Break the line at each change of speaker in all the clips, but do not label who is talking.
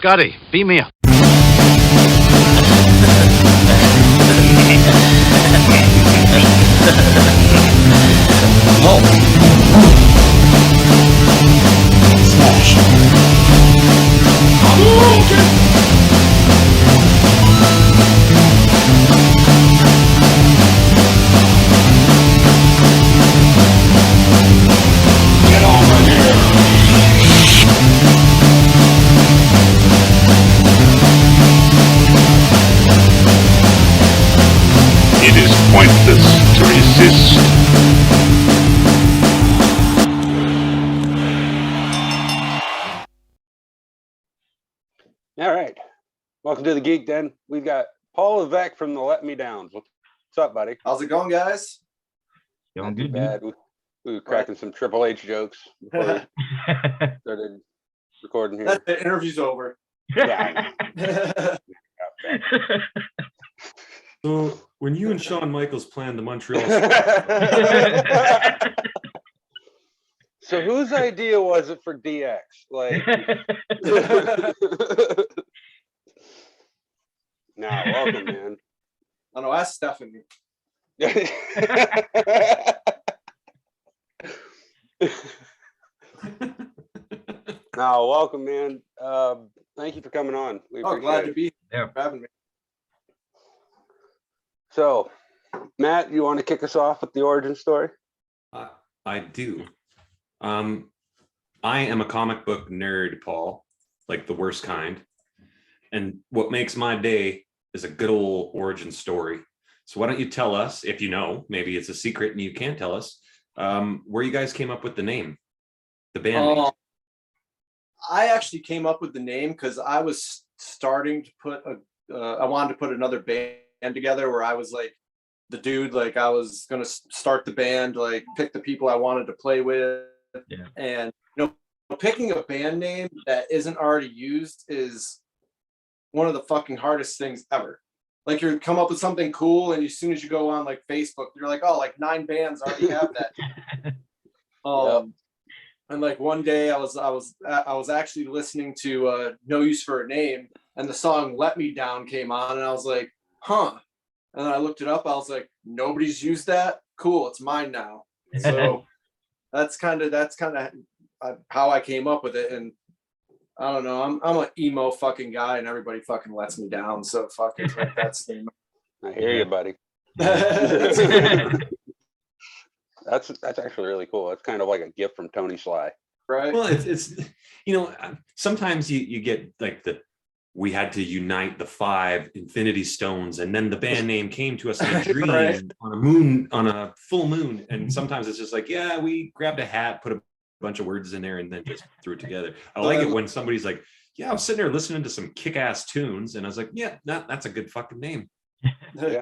Scotty, beam me up.
Smash.
Get over here! It is pointless to resist.
All right. Welcome to the Geek Den. We've got Paul Levesque from the Let Me Downs. What's up, buddy?
How's it going, guys?
Not too bad. We were cracking some Triple H jokes before we started recording here.
That's the interview's over.
Yeah.
So when you and Shawn Michaels planned the Montreal
So whose idea was it for DX? Like, nah, welcome, man.
I know, ask Stephanie.
No, welcome, man. Thank you for coming on. We
Oh, glad to be
Yeah.
here for having me.
So, Matt, you want to kick us off with the origin story?
I do. I am a comic book nerd, Paul, like the worst kind. And what makes my day is a good old origin story. So why don't you tell us, if you know, maybe it's a secret and you can't tell us, where you guys came up with the name, the band name.
I actually came up with the name because I was starting to put I wanted to put another band together where I was like the dude, like I was going to start the band, like pick the people I wanted to play with.
Yeah.
And, picking a band name that isn't already used is one of the fucking hardest things ever. Like you come up with something cool and as soon as you go on like Facebook, you're like, oh, like 9 bands already have that.
Yep.
And like one day I was actually listening to No Use for a Name and the song Let Me Down came on and I was like, huh. And then I looked it up. I was like, nobody's used that. Cool. It's mine now. So that's kind of how I came up with it. And I don't know. I'm an emo fucking guy and everybody fucking lets me down. So fuck it. Like, that's the
I hear you, buddy. That's actually really cool. It's kind of like a gift from Tony Sly.
right.
Well, it's sometimes you get like we had to unite the 5 Infinity Stones, and then the band name came to us in a dream
Right.
on a full moon. And sometimes it's just like, yeah, we grabbed a hat, put a bunch of words in there, and then just threw it together. I like it when somebody's like, yeah, I was sitting there listening to some kick-ass tunes, and I was like, yeah, that's a good fucking name.
Yeah.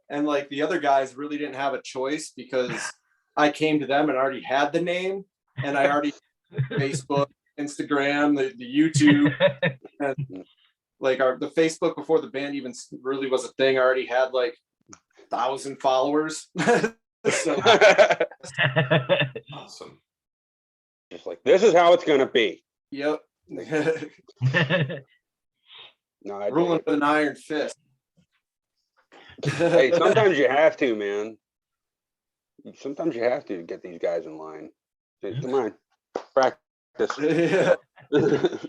And like the other guys really didn't have a choice because I came to them and already had the name and I already Facebook, Instagram, the YouTube, and like the Facebook before the band even really was a thing. I already had like 1,000 followers. So,
Awesome.
Just like, this is how it's going to be.
yep.
No, I dig
Ruling
it.
with an iron fist.
Hey, sometimes you have to, man. Sometimes you have to get these guys in line. Say, come on, practice.
Yeah.
And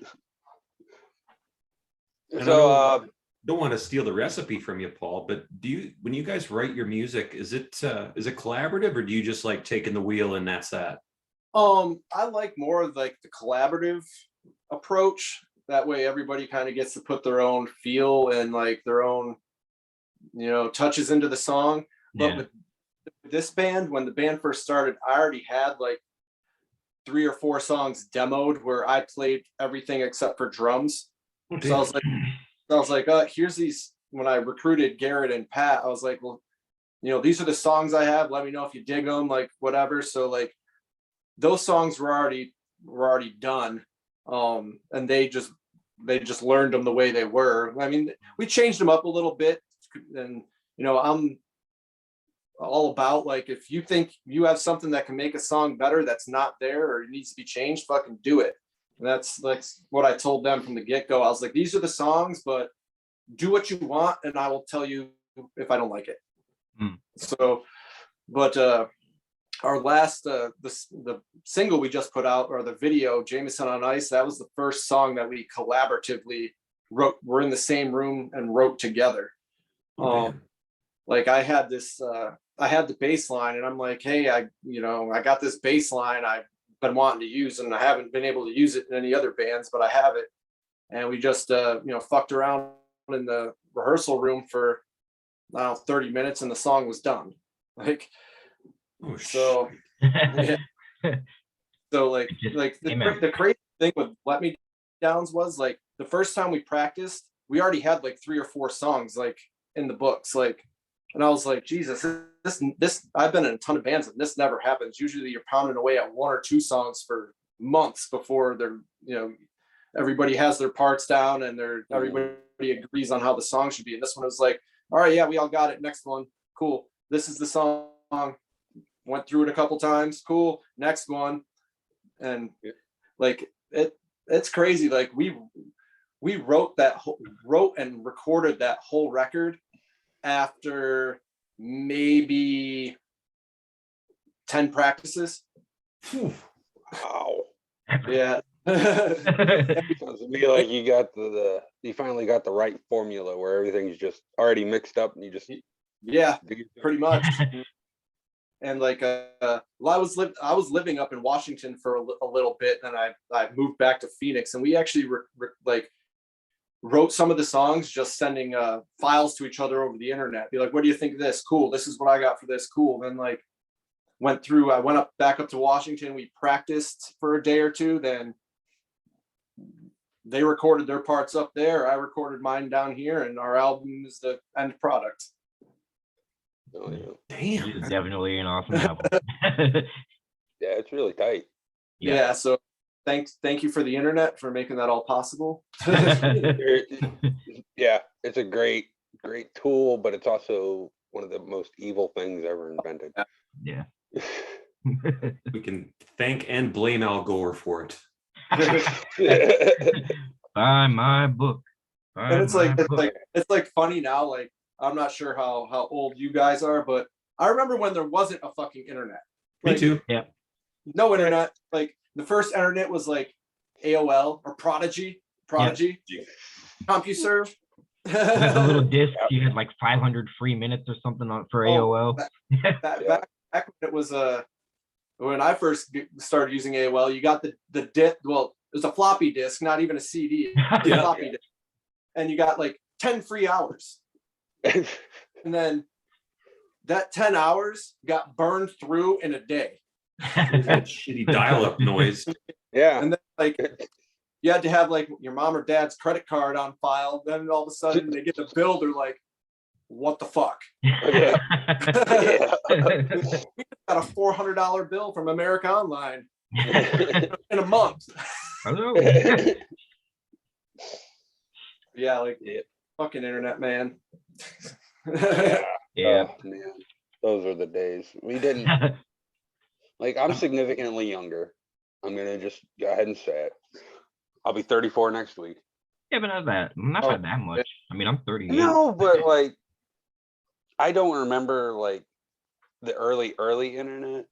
So,
don't want to steal the recipe from you, Paul, but when you guys write your music, is it collaborative, or do you just like taking the wheel and that's that?
I like more of like the collaborative approach. That way everybody kind of gets to put their own feel and like their own, touches into the song. But with this band, when the band first started, I already had like 3 or 4 songs demoed where I played everything except for drums. So I was like, here's these. When I recruited Garrett and Pat, I was like, well, these are the songs I have. Let me know if you dig them, like whatever. So like those songs were already done. And they just learned them the way they were. I mean, we changed them up a little bit, and I'm all about like, if you think you have something that can make a song better that's not there or it needs to be changed, fucking do it. And that's what I told them from the get-go. I was like, these are the songs, but do what you want, and I will tell you if I don't like it. So, but our last the single we just put out, or the video, Jameson on Ice, that was the first song that we collaboratively wrote. We're in the same room and wrote together. Like I had I had the bass line, and I'm like, hey, I got this bass line I've been wanting to use, and I haven't been able to use it in any other bands, but I have it. And we just fucked around in the rehearsal room for 30 minutes, and the song was done. Like, so yeah. So like the crazy thing with Let Me Downs was, like, the first time we practiced, we already had like 3 or 4 songs like in the books, like, and I was like, Jesus, this I've been in a ton of bands and this never happens. Usually you're pounding away at 1 or 2 songs for months before they're, everybody has their parts down and everybody agrees on how the song should be. And this one was like, all right, yeah, we all got it. Next one, cool. This is the song. Went through it a couple times. Cool. Next one. And like it's crazy. Like we wrote and recorded that whole record after maybe 10 practices.
Wow.
Yeah.
Sounds to me like you finally got the right formula where everything's just already mixed up and you just
pretty much. And like I was living up in Washington for a little bit, and I moved back to Phoenix, and we actually wrote some of the songs just sending files to each other over the internet. Be like, what do you think of this? Cool. This is what I got for this. Cool. Then like I went back up to Washington. We practiced for a day or two. Then they recorded their parts up there. I recorded mine down here, and our album is the end product.
Oh, yeah.
Damn.
It's definitely an awesome album.
Yeah, it's really tight.
Yeah. So thank you for the internet for making that all possible.
Yeah, it's a great tool, but it's also one of the most evil things ever invented.
Yeah.
We can thank and blame Al Gore for it.
Buy my book.
And it's like funny now. Like, I'm not sure how old you guys are, but I remember when there wasn't a fucking internet.
Me
Like,
too.
Yeah.
No internet. Like the first internet was like AOL or Prodigy, CompuServe.
The little disc, you had like 500 free minutes or something for AOL.
Back when it was when I first started using AOL, you got the disc. Well, it was a floppy disk, not even a CD. A floppy disk, and you got like 10 free hours. And then that 10 hours got burned through in a day.
That shitty dial-up noise.
Yeah.
And then like you had to have like your mom or dad's credit card on file. Then all of a sudden they get the bill. They're like, what the fuck?
Yeah.
We got a $400 bill from America Online in a month.
Hello.
Yeah, like fucking internet, man.
Yeah.
Oh, man. Those are the days. We didn't like, I'm significantly younger. I'm gonna just go ahead and say it. I'll be 34 next week.
Yeah, but not by that much. I mean, I'm 38.
No, but like I don't remember like the early internet.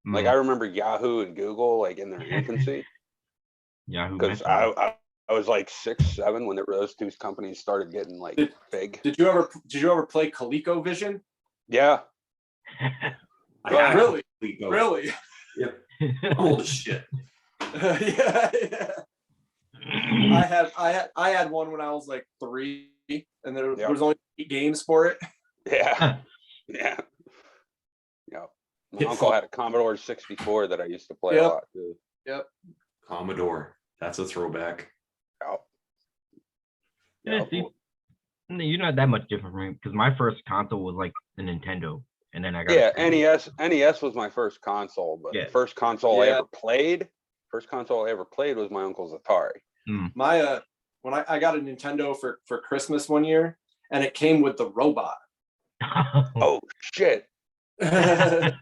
Like I remember Yahoo and Google like in their infancy.
Yahoo.
Because I was like 6, 7 when those two companies started getting like big.
Did you ever play ColecoVision?
Yeah.
Really?
Coleco.
Really?
Yep. I'm old as shit.
Yeah. I had one when I was like 3, and there was only 8 games for it.
Yeah. Yeah. Yeah. My uncle had a Commodore 64 that I used to play a lot too.
Yep.
Commodore. That's a throwback.
Yeah, see, you're not that much different from me because my first console was like the Nintendo, and then I got
NES was my first console, but the first console I ever played was my uncle's Atari.
My when I got a Nintendo for Christmas one year, and it came with the robot.
Oh shit.
So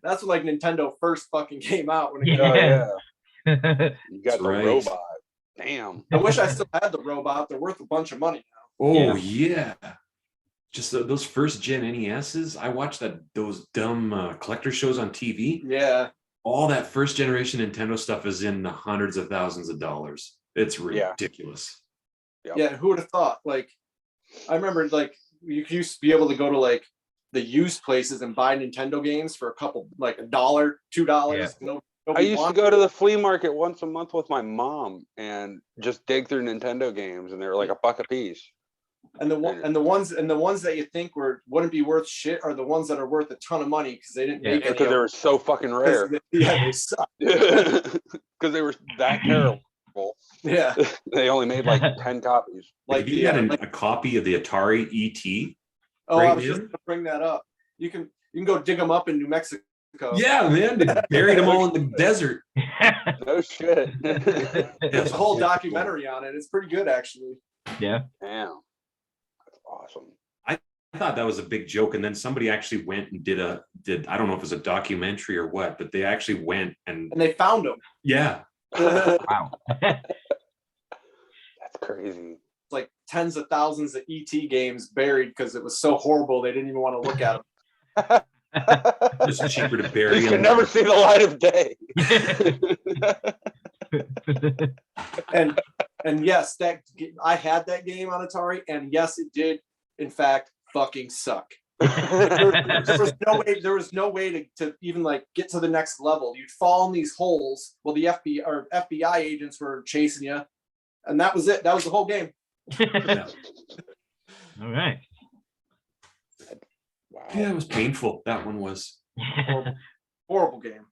that's when like Nintendo first fucking came out when it
You got
That's
the
right.
robot. Damn.
I wish I still had the robot. They're worth a bunch of money now.
Oh yeah. Just those first gen NESs. I watched those dumb collector shows on TV.
Yeah.
All that first generation Nintendo stuff is in the hundreds of thousands of dollars. It's ridiculous.
Yep.
Yeah. Who would have thought? Like, I remember like you used to be able to go to like the used places and buy Nintendo games for a couple, like $1, $2.
Yeah.
I used to go to the flea market once a month with my mom and just dig through Nintendo games, and they were like $1 a piece.
And the ones that you think wouldn't be worth shit are the ones that are worth a ton of money because they didn't make any.
Because they were so fucking rare.
They suck.
Because they were that terrible.
Yeah.
They only made like 10 copies.
Like if you had a copy of the Atari ET.
Oh,
right
I was just gonna bring that up. You can go dig them up in New Mexico.
Yeah, man, they buried them all in the desert.
No shit.
There's a whole documentary on it. It's pretty good, actually.
Yeah.
Damn. That's awesome.
I thought that was a big joke, and then somebody actually went and did I don't know if it was a documentary or what, but they actually went and
they found them.
yeah.
Wow.
That's crazy.
Like tens of thousands of ET games buried because it was so horrible they didn't even want to look at them.
It's cheaper to bury
You
them.
can never see the light of day.
and yes, I had that game on Atari, and yes, it did in fact fucking suck. There was no way to even like get to the next level. You'd fall in these holes. Well, the FBI agents were chasing you, and that was it. That was the whole game.
Yeah.
All right.
Wow.
Yeah, it was painful. That one was.
Horrible game.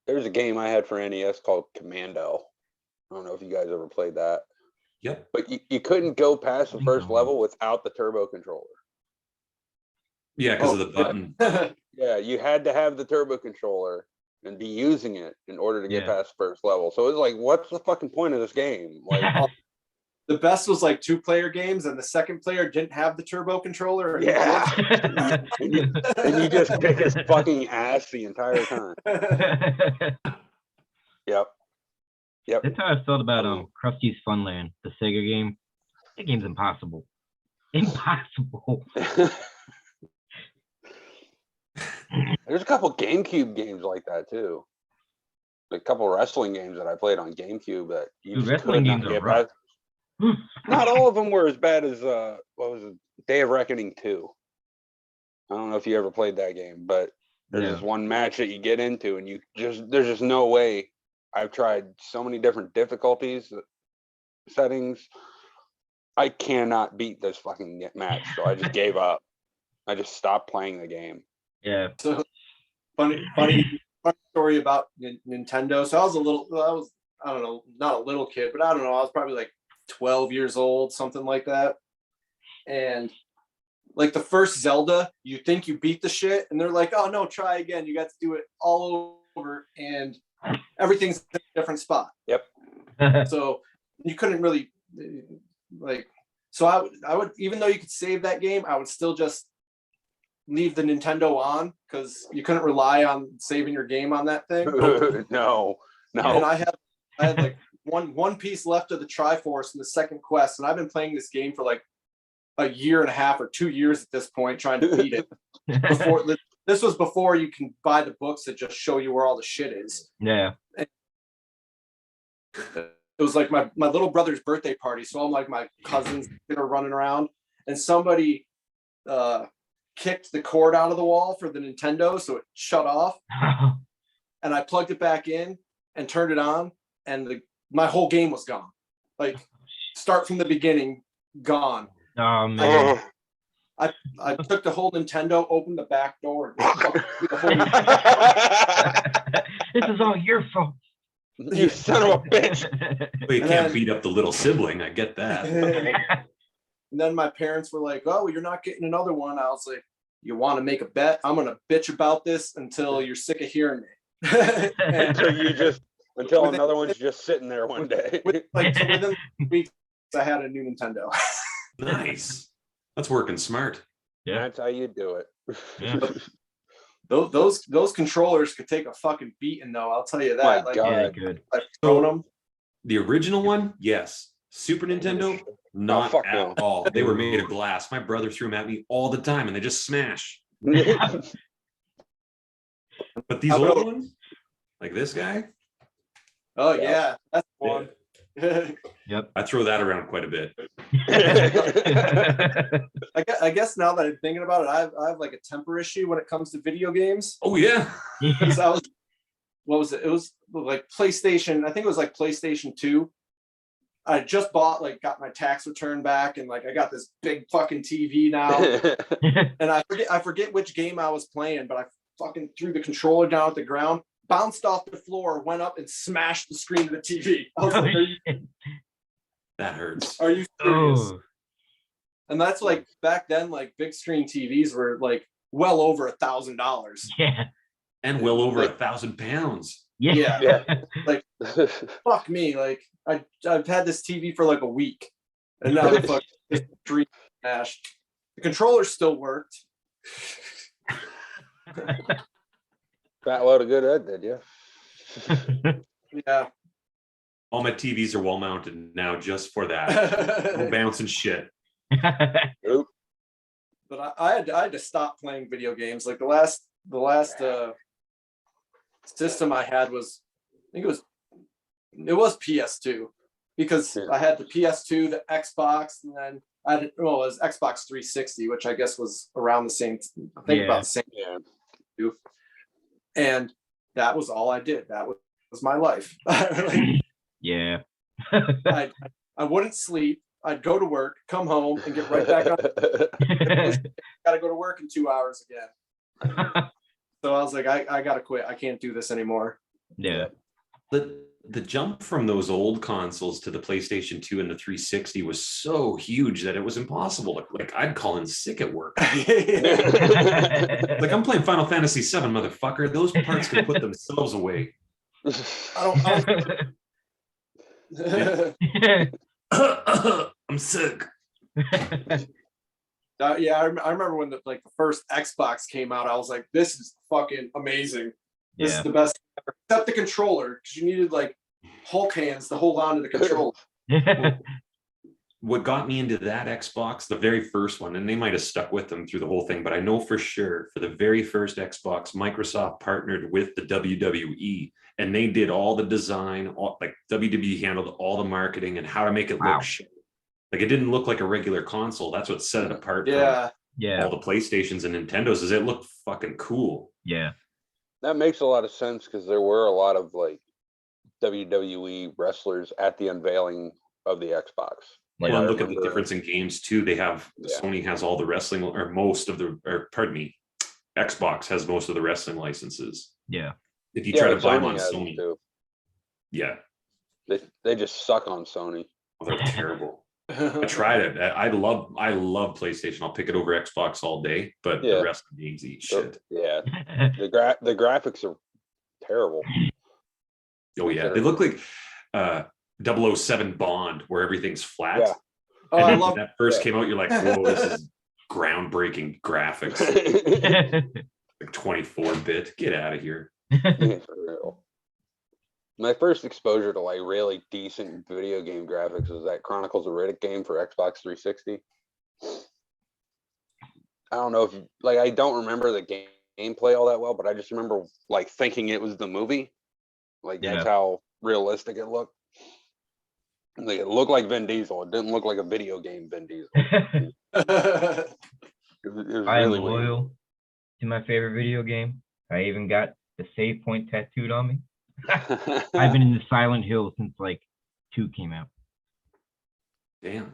There's a game I had for NES called Commando. I don't know if you guys ever played that.
Yep.
But you couldn't go past the first level without the turbo controller.
Yeah, because of the button.
Yeah, you had to have the turbo controller and be using it in order to get past the first level. So it was like, what's the fucking point of this game? Like,
the best was like 2-player games, and the second player didn't have the turbo controller.
yeah. and you just kick his fucking ass the entire time. Yep.
That's how I felt about Krusty's Funland, the Sega game. That game's impossible. Impossible.
There's a couple GameCube games like that too. Like a couple wrestling games that I played on GameCube that you just
wrestling
could not
games are
get
rough.
past. Not all of them were as bad as what was it? Day of Reckoning 2. I don't know if you ever played that game, but there's this one match that you get into and there's just no way. I've tried so many different difficulties settings. I cannot beat this fucking match, so I just gave up. I just stopped playing the game.
Yeah.
So funny story about Nintendo. So I was I don't know, not a little kid, but I don't know, I was probably like 12 years old, something like that. And like the first Zelda, you think you beat the shit, and they're like, oh no, try again. You got to do it all over, and everything's in a different spot.
Yep.
So you couldn't really like. So I would even though you could save that game, I would still just leave the Nintendo on because you couldn't rely on saving your game on that thing.
No.
And I had like one piece left of the Triforce in the second quest, and I've been playing this game for like a year and a half or 2 years at this point, trying to beat it. This was before you can buy the books that just show you where all the shit is.
Yeah.
It was like my little brother's birthday party, so I'm like my cousins are running around, and somebody kicked the cord out of the wall for the Nintendo, so it shut off. And I plugged it back in and turned it on, and my whole game was gone. Like start from the beginning, gone.
Oh man.
I took the whole Nintendo, opened the back door. And
This is all your fault.
You son of a bitch.
Well, you can't beat up the little sibling. I get that.
And then my parents were like, "Oh, you're not getting another one." I was like, "You want to make a bet? I'm gonna bitch about this until you're sick of hearing it."
until another one's just sitting there one day.
Within weeks, I had a new Nintendo.
Nice. That's working smart.
Yeah.
That's how you do it.
Yeah.
those controllers could take a fucking beating though. I'll tell you that.
My
Like,
God.
Yeah, good.
I've thrown them.
The original one, yes. Super Nintendo, not
fuck
at
no.
all. They were made of glass. My brother threw them at me all the time, and they just smash. But these
How
old
about-
ones, like this guy,
Oh yeah, that's one.
Yep.
I throw that around quite a bit.
I guess now that I'm thinking about it, I have like a temper issue when it comes to video games.
Oh yeah,
Because what was it? It was like PlayStation. I think it was like PlayStation 2. I just got my tax return back, and like I got this big fucking TV now. And I forget which game I was playing, but I fucking threw the controller down at the ground, bounced off the floor, went up and smashed the screen of the TV. I was like,
that hurts.
are you serious?
Oh,
And that's like back then, like big screen TVs were like well over $1,000.
yeah.
And well over 1,000 pounds.
Yeah.
Yeah. Like, fuck me. Like I've had this TV for like a week, and now the fucking screen smashed. The controller still worked.
Fat load of good Ed did, yeah.
Yeah.
All my TVs are wall mounted now just for that. No bouncing shit.
Nope.
But I had to stop playing video games. Like the last system I had was, I think it was PS2, because I had the PS2, the Xbox, and then it was Xbox 360, which I guess was around the same. I think about the same.
Yeah.
And that was all I did. That was my life. Like,
Yeah.
I wouldn't sleep. I'd go to work, come home, and get right back on. Got to go to work in 2 hours again. So I was like, I got to quit. I can't do this anymore.
Yeah.
The jump from those old consoles to the PlayStation 2 and the 360 was so huge that it was impossible. Like I'd call in sick at work. Like I'm playing Final Fantasy 7, motherfucker. Those parts can put themselves away.
I don't.
I'm sick.
Yeah, I remember when the first Xbox came out. I was like, "This is fucking amazing. This is the best ever." Except the controller, because you needed like Hulk hands to hold on to the controller.
What got me into that Xbox, the very first one, and they might have stuck with them through the whole thing, but I know for sure for the very first Xbox, Microsoft partnered with the WWE, and they did all the design. Like WWE handled all the marketing and how to make it look shit. Like it didn't look like a regular console. That's what set it apart from all the PlayStations and Nintendos, is it looked fucking cool.
Yeah.
That makes a lot of sense, because there were a lot of like WWE wrestlers at the unveiling of the Xbox. Like,
Well, and look at the difference in games too. They have Sony has all the wrestling, or most of the, or pardon me, Xbox has most of the wrestling licenses.
Yeah.
If you try to buy them on
has
Sony,
too.
they
just suck on Sony.
they're terrible. I tried it. I love PlayStation. I'll pick it over Xbox all day, but the rest of the games eat shit.
Yeah, the graphics are terrible.
Oh yeah, they look like 007 Bond, where everything's flat.
Yeah.
Oh,
And
I
then
love
when that first came out, you're like, whoa, this is groundbreaking graphics. Like 24-bit. Get out of here.
Yeah, for real. My first exposure to like really decent video game graphics was that Chronicles of Riddick game for Xbox 360. I don't know if I don't remember the gameplay all that well, but I just remember like thinking it was the movie. Like that's how realistic it looked. Like it looked like Vin Diesel. It didn't look like a video game Vin Diesel. It was
I'm
really weird.
loyal to my favorite video game. I even got the save point tattooed on me. I've been in the Silent Hill since like 2 came out.
Damn.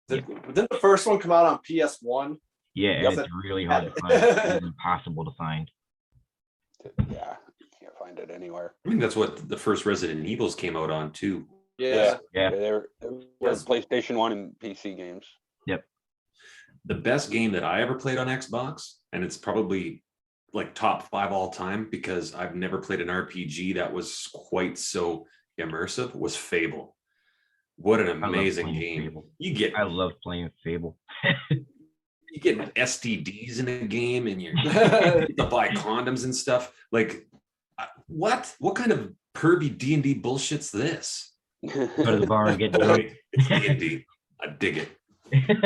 Didn't the first one come out on PS1?
Yeah,
Yes,
it's really hard to find. It's impossible to find.
Yeah, you can't find it anywhere.
I think that's what the first Resident Evils came out on too.
Yeah.
Yeah.
They were PlayStation 1 and PC games.
Yep.
The best game that I ever played on Xbox, and it's probably like top 5 all time, because I've never played an RPG that was quite so immersive, was Fable. What an amazing game.
Fable.
You get
I love playing Fable.
You get STDs in a game, and you have to buy condoms and stuff. Like, what? What kind of pervy D&D bullshit's this?
Go to the bar and get drunk.
It's D&D. I dig it.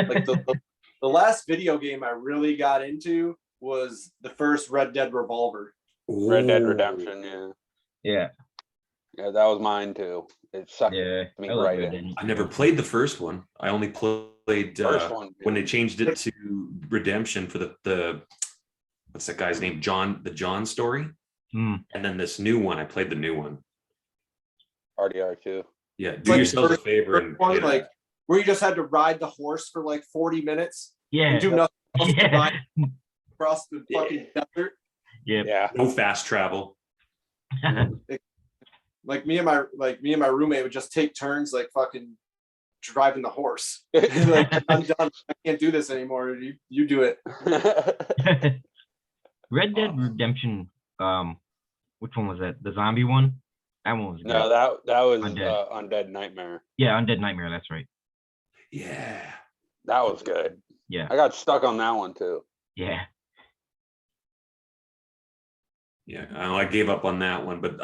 Like the last video game I really got into was the first Red Dead Revolver.
Red Dead
Ooh.
Redemption,
Yeah,
yeah, that was mine too. It sucked
yeah.
me
I love
right
Red
in.
Dead.
I never played the first one. I only played
First one,
when they changed it to Redemption for the what's that guy's name? The John story.
Hmm.
And then this new one, I played the new one.
RDR2.
Yeah, do
Like
yourselves a
first-
favor and
one,
get it.
like where you just had to ride the horse for like 40 minutes
Yeah.
and do nothing else but
Yeah.
ride across the fucking desert.
Yeah.
Yeah.
No fast travel.
Like me and my roommate would just take turns like fucking driving the horse. Like, I'm done. I can't do this anymore. You do it.
Red Dead Redemption. Which one was that? The zombie one? That one was good.
No, that was
Undead.
Undead Nightmare.
Yeah, Undead Nightmare. That's right.
Yeah.
That was good.
Yeah.
I got stuck on that one too.
Yeah.
Yeah, I gave up on that one, but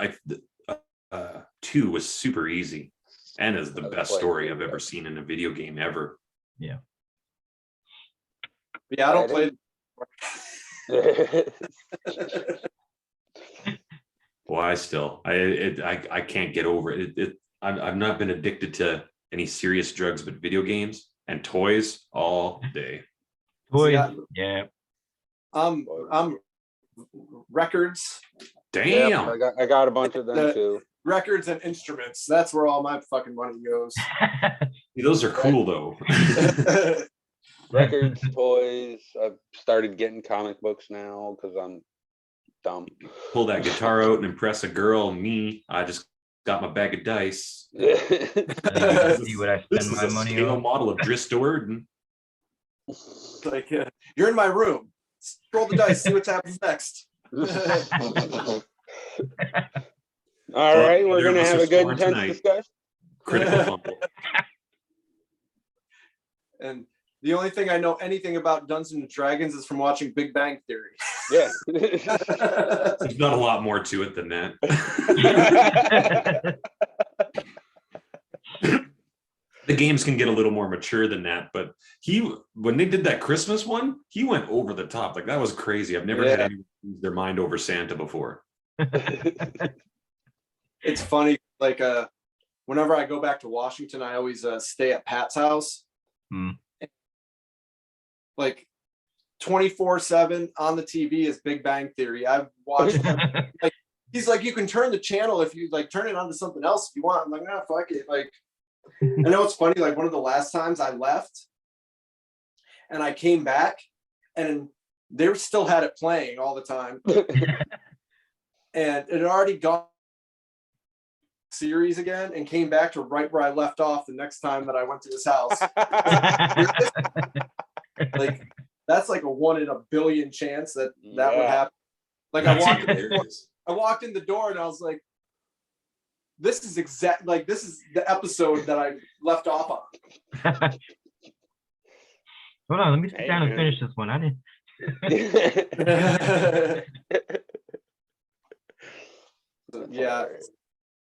2 was super easy and is the
That's
best
quite
story
good,
I've ever seen in a video game ever.
But yeah, I don't play.
Well, I can't get over it. I've not been addicted to any serious drugs, but video games and toys all day.
Toys.
Yeah.
Yeah.
I'm records,
Damn.
I got a bunch of them
The-
too.
records and instruments. That's where all my fucking money goes.
Those are cool though.
Records, toys. I've started getting comic books now because I'm dumb.
Pull that guitar out and impress a girl. Me, I just got my bag of dice.
See what I
This
spend
is
my
a
money
scale
on.
model of Dristorden.
Like you're in my room. Roll the dice. See what happens next.
All right, we're
Either of
gonna
us
have
are
a good
scoring
intense
tonight.
discussion.
Critical fumble.
And the only thing I know anything about Dungeons and Dragons is from watching Big Bang Theory.
Yeah.
There's not a lot more to it than that. The games can get a little more mature than that, but when they did that Christmas one, he went over the top. Like that was crazy. I've never had
Yeah.
anyone lose their mind over Santa before.
It's funny. Like whenever I go back to Washington, I always stay at Pat's house.
Hmm.
Like 24/7 on the TV is Big Bang Theory. I've watched. He's like, you can turn the channel if you like, turn it on to something else if you want. I'm like, nah, fuck it. Like, I know it's funny. Like one of the last times I left, and I came back, and they still had it playing all the time, and it had already gone series again, and came back to right where I left off the next time that I went to his house. Like that's like a 1 in a billion chance that would
Yeah.
happen. Like I walked in the door and I was like, this is the episode that I left off on.
Hold on, let me sit
Hey,
down and
man.
finish this one. I didn't.
Yeah.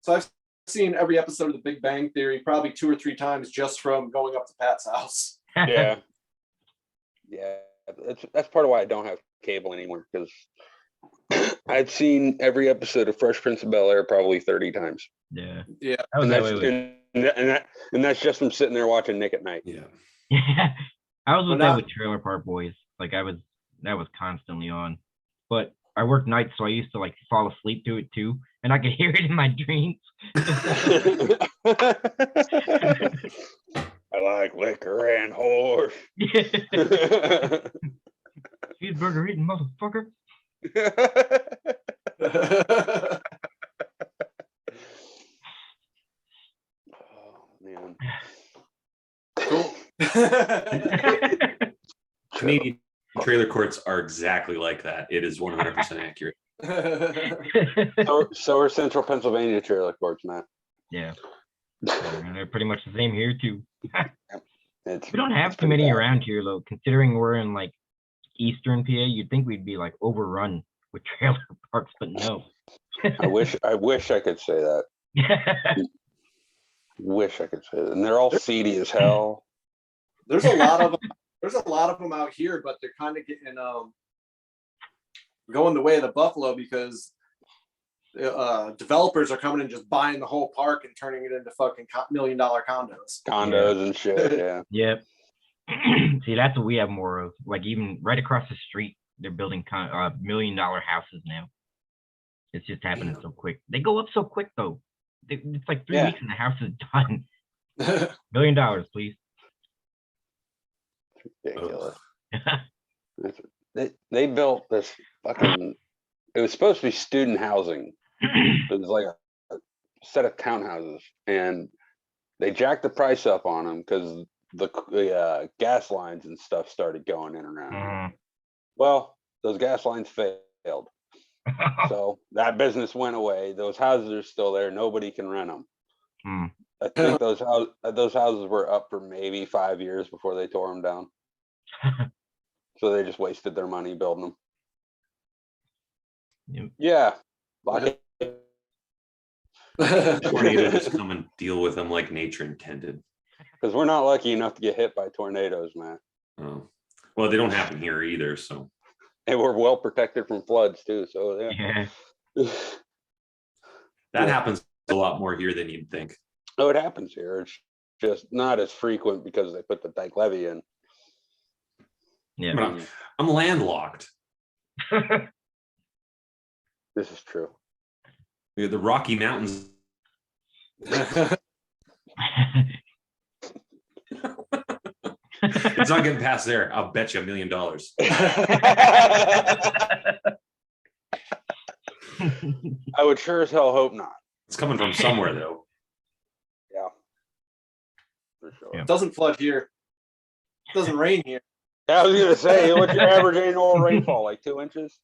So I've seen every episode of The Big Bang Theory probably 2 or 3 times just from going up to Pat's house.
Yeah. Yeah. That's part of why I don't have cable anymore, because I've seen every episode of Fresh Prince of Bel-Air probably 30 times.
Yeah.
Yeah.
That was
And
that
that's,
way with.
and that's just from sitting there watching Nick at Night.
Yeah.
Yeah. I was with
Well,
that
now-
with Trailer Park Boys. Like that was constantly on. But I work nights, so I used to like fall asleep to it too, and I could hear it in my dreams.
I like liquor and whore.
Cheeseburger eating motherfucker.
Oh man.
Cool.
Canadian trailer courts are exactly like that. It is 100% accurate.
So are Central Pennsylvania trailer courts, man.
Yeah. And they're pretty much the same here too.
It's
We don't have too many around here, though. Considering we're in like Eastern PA, you'd think we'd be like overrun with trailer parks, but no.
I wish I could say that. Wish I could say that. And they're all seedy as hell.
There's a lot of them. There's a lot of them out here, but they're kind of getting going the way of the buffalo because developers are coming and just buying the whole park and turning it into fucking $1 million condos.
Condos and shit. Yeah.
Yep. See, that's what we have more of. Like even right across the street, they're building $1 million houses now. It's just happening so quick. They go up so quick though. It's like 3 weeks and the house is done. $1 million, please.
Ridiculous. They built this fucking. It was supposed to be student housing. It was like a set of townhouses, and they jacked the price up on them because the gas lines and stuff started going in around. Well, those gas lines failed, so that business went away. Those houses are still there. Nobody can rent them. I think those houses were up for maybe 5 years before they tore them down. So they just wasted their money building them.
Yep.
Yeah.
Tornado just come and deal with them like nature intended.
Because we're not lucky enough to get hit by tornadoes, Matt.
Oh, well, they don't happen here either. So,
And we're well protected from floods too. So yeah.
that happens a lot more here than you'd think.
Oh, it happens here. It's just not as frequent because they put the dike levy in.
Yeah.
But I'm landlocked.
This is true.
The Rocky Mountains. It's not getting past there. I'll bet you $1 million.
I would sure as hell hope not.
It's coming from somewhere though.
Yeah. For sure.
Yeah.
It doesn't flood here. It doesn't rain here.
Yeah, I was gonna say, what's your average annual rainfall? Like 2 inches?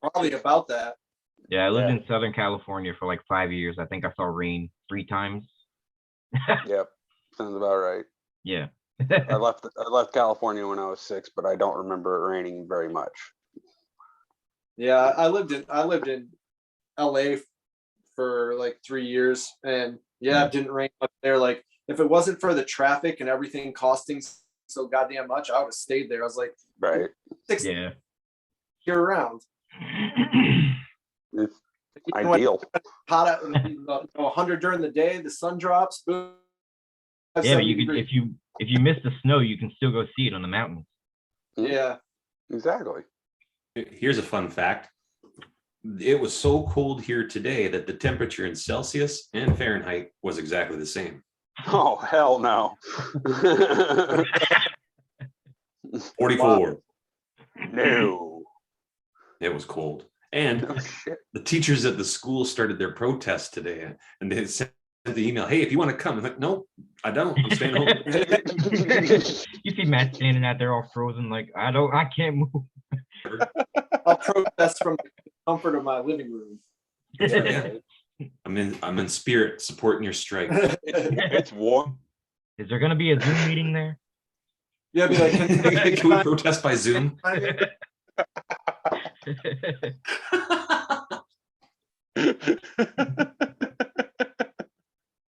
Probably about that.
Yeah, I lived in Southern California for like 5 years. I think I saw rain 3 times.
Yep, sounds about right.
Yeah.
I left California when I was 6, but I don't remember it raining very much.
Yeah, I lived in LA for like 3 years, and it didn't rain much there. Like if it wasn't for the traffic and everything costing so goddamn much, I would have stayed there. I was like,
right.
6
Yeah.
year round.
It's ideal.
Hot out, 100 during the day, the sun drops. Boom.
Yeah, but you can if you miss the snow, you can still go see it on the mountains.
Yeah.
Exactly.
Here's a fun fact. It was so cold here today that the temperature in Celsius and Fahrenheit was exactly the same.
Oh, hell no.
44.
No.
It was cold. And
Oh, shit.
the teachers at the school started their protest today, and they sent the email, hey, if you want to come. I'm like, no, I don't. I'm staying home.
You see Matt standing out there all frozen, like I can't move.
I'll protest from the comfort of my living room.
Yeah. I'm in spirit supporting your strike.
It's warm.
Is there gonna be a Zoom meeting there?
Yeah, be like,
Can we protest by Zoom?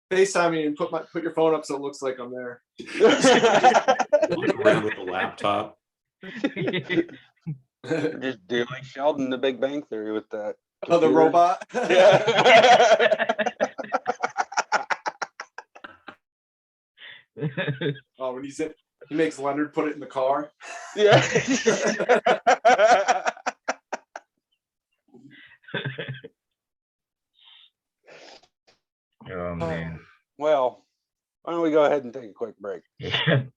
FaceTime me and put your phone up so it looks like I'm there.
Walk around with the laptop.
Just do like Sheldon, the Big Bang Theory with that.
Oh, the robot.
Yeah.
Oh, when he's in, he makes Leonard put it in the car.
Yeah.
Oh man.
Well, why don't we go ahead and take a quick break?
We're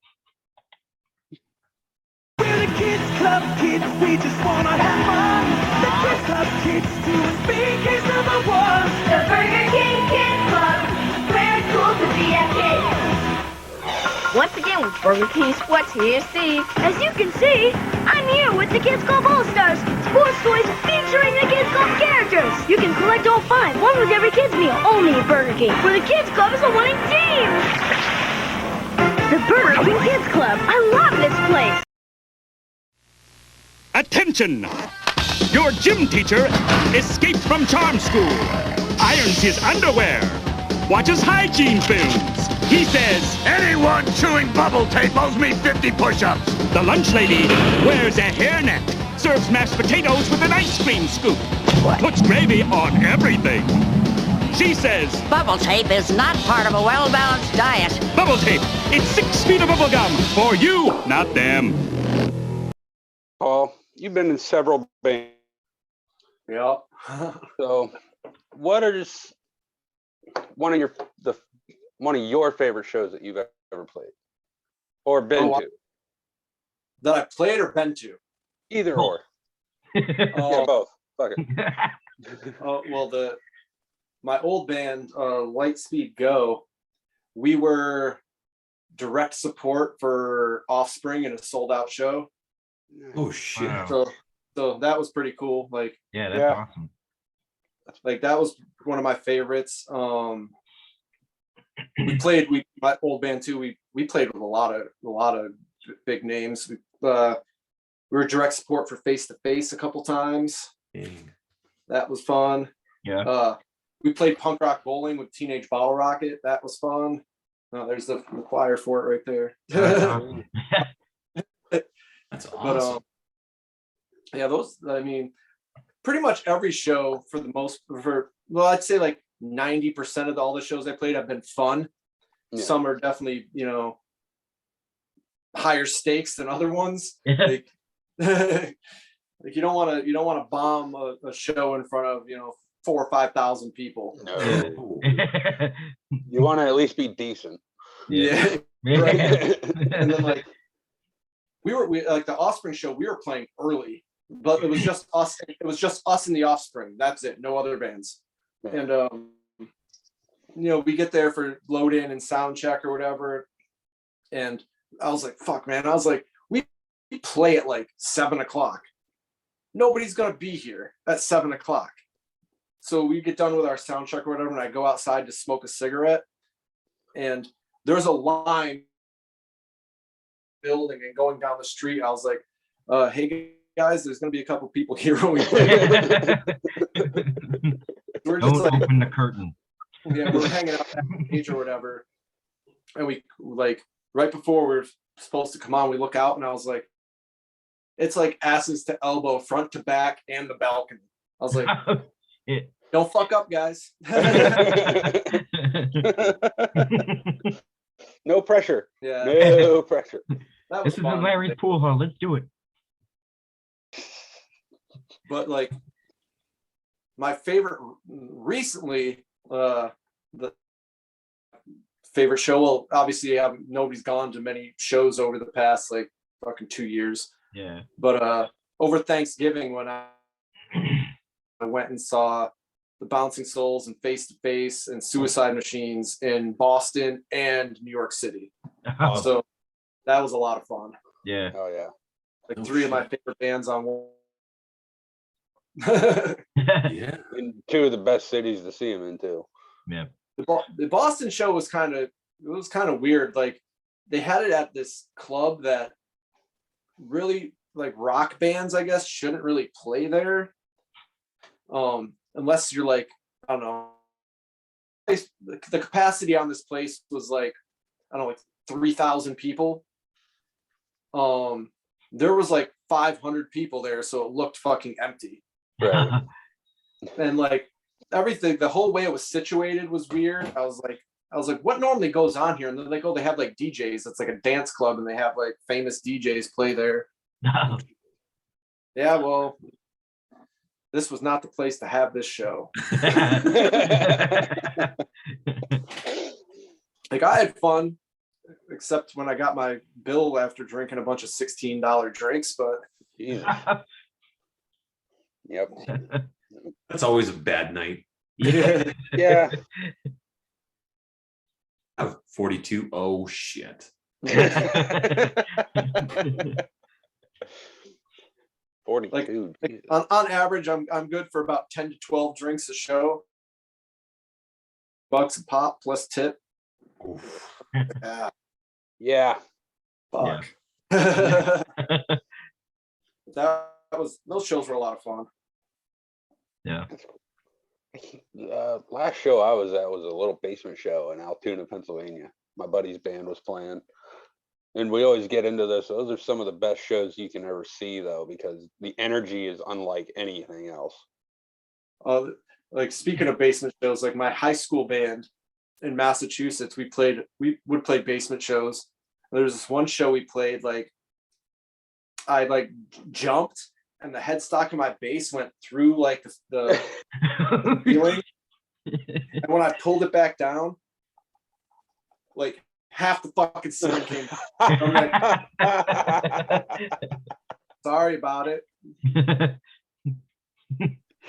the Kids Club kids, we just wanna have fun. The Kids Club kids doing big is number one.
The Burger King Kids Club, where it's cool to be a kid.
Once again with Burger King Sports, here's Steve.
As you can see, I'm here with the Kids Club All-Stars, sports toys featuring the Kids Club characters. You can collect all 5, one with every kid's meal, only at Burger King, where the Kids Club is a winning team. The Burger King Kids Club. I love this place.
Attention! Your gym teacher escaped from charm school, irons his underwear, watches hygiene films. He says,
Anyone chewing bubble tape owes me 50 push-ups.
the lunch lady wears a hairnet, serves mashed potatoes with an ice cream scoop, puts gravy on everything. She says,
Bubble tape is not part of a well-balanced diet.
bubble tape, it's 6 feet of bubble gum for you, not them.
Paul, you've been in several bands.
Yeah.
So, what are just one of your favorite shows that you've ever played or been
Oh,
to?
That I played or been to?
Either or. Yeah,
Oh,
both. Fuck it.
well, my old band, Lightspeed Go, we were direct support for Offspring in a sold-out show.
Oh shit.
Wow.
So that was pretty cool. Like
Yeah, that's
Yeah.
awesome.
that was one of my favorites. My old band too. We played with a lot of big names. We were direct support for Face to Face a couple times.
Dang.
That was fun.
Yeah.
We played punk rock bowling with Teenage Bottle Rocket. That was fun. Oh, there's the choir for it right there.
That's awesome.
That's
But
awesome.
yeah, pretty much every show I'd say like 90% of all the shows I played have been fun.
Yeah.
Some are definitely, higher stakes than other ones. Like, like you don't want to bomb a show in front of 4,000 or 5,000 people.
No.
Yeah.
You want to at least be decent.
Yeah.
Yeah.
And then like we like the Offspring show, we were playing early, but it was just us. It was just us and the Offspring. That's it. No other bands. And we get there for load in and sound check or whatever. And I was like, fuck, man. I was like, we play at like 7:00. Nobody's gonna be here at 7:00. So we get done with our sound check or whatever, and I go outside to smoke a cigarette. And there's a line building and going down the street. I was like, hey guys, there's gonna be a couple people here when we play. We're just
Don't
like,
open the curtain.
yeah, we're hanging out backstage or whatever. And we like right before we're supposed to come on, we look out and I was like, it's like asses to elbow, front to back, and the balcony. I was like,
Yeah.
don't fuck up, guys.
No pressure.
Yeah,
No pressure.
that was
This is the
fun.
Larry's pool hall. Let's do it.
But like my favorite recently, the favorite show, well, obviously nobody's gone to many shows over the past like fucking 2 years.
Yeah.
But over Thanksgiving when I went and saw the Bouncing Souls and Face to Face and Suicide Machines in Boston and New York City.
Oh,
So that was a lot of fun.
yeah.
Oh yeah.
Like
Oh,
three of my
shit.
favorite bands on one.
Yeah.
In two of the best cities to see him in too.
Yeah.
The Boston show was kind of weird. Like they had it at this club that really like rock bands, I guess, shouldn't really play there. Unless you're like, I don't know. The capacity on this place was like, I don't know, like 3,000 people. There was like 500 people there, so it looked fucking empty.
Right.
And like everything, the whole way it was situated was weird. I was like, what normally goes on here? And then they have like DJs. It's like a dance club, and they have like famous DJs play there. Yeah, well, this was not the place to have this show. Like I had fun, except when I got my bill after drinking a bunch of $16 drinks. But
Jesus. Yep.
That's always a bad night.
Yeah.
Yeah.
I have 42. Oh shit.
42.
Like,
Jesus.
on average, I'm good for about 10 to 12 drinks a show. $1 a pop plus tip.
Oof.
Yeah.
Yeah.
Fuck.
Yeah.
Those shows were a lot of fun.
Yeah.
Last show I was at was a little basement show in Altoona, Pennsylvania. My buddy's band was playing. And we always get into this. Those are some of the best shows you can ever see, though, because the energy is unlike anything else.
Like speaking of basement shows, like my high school band in Massachusetts, we would play basement shows. There was this one show we played, like I like jumped and the headstock of my bass went through like the ceiling. And when I pulled it back down, like half the fucking ceiling came down. I'm like, sorry about it.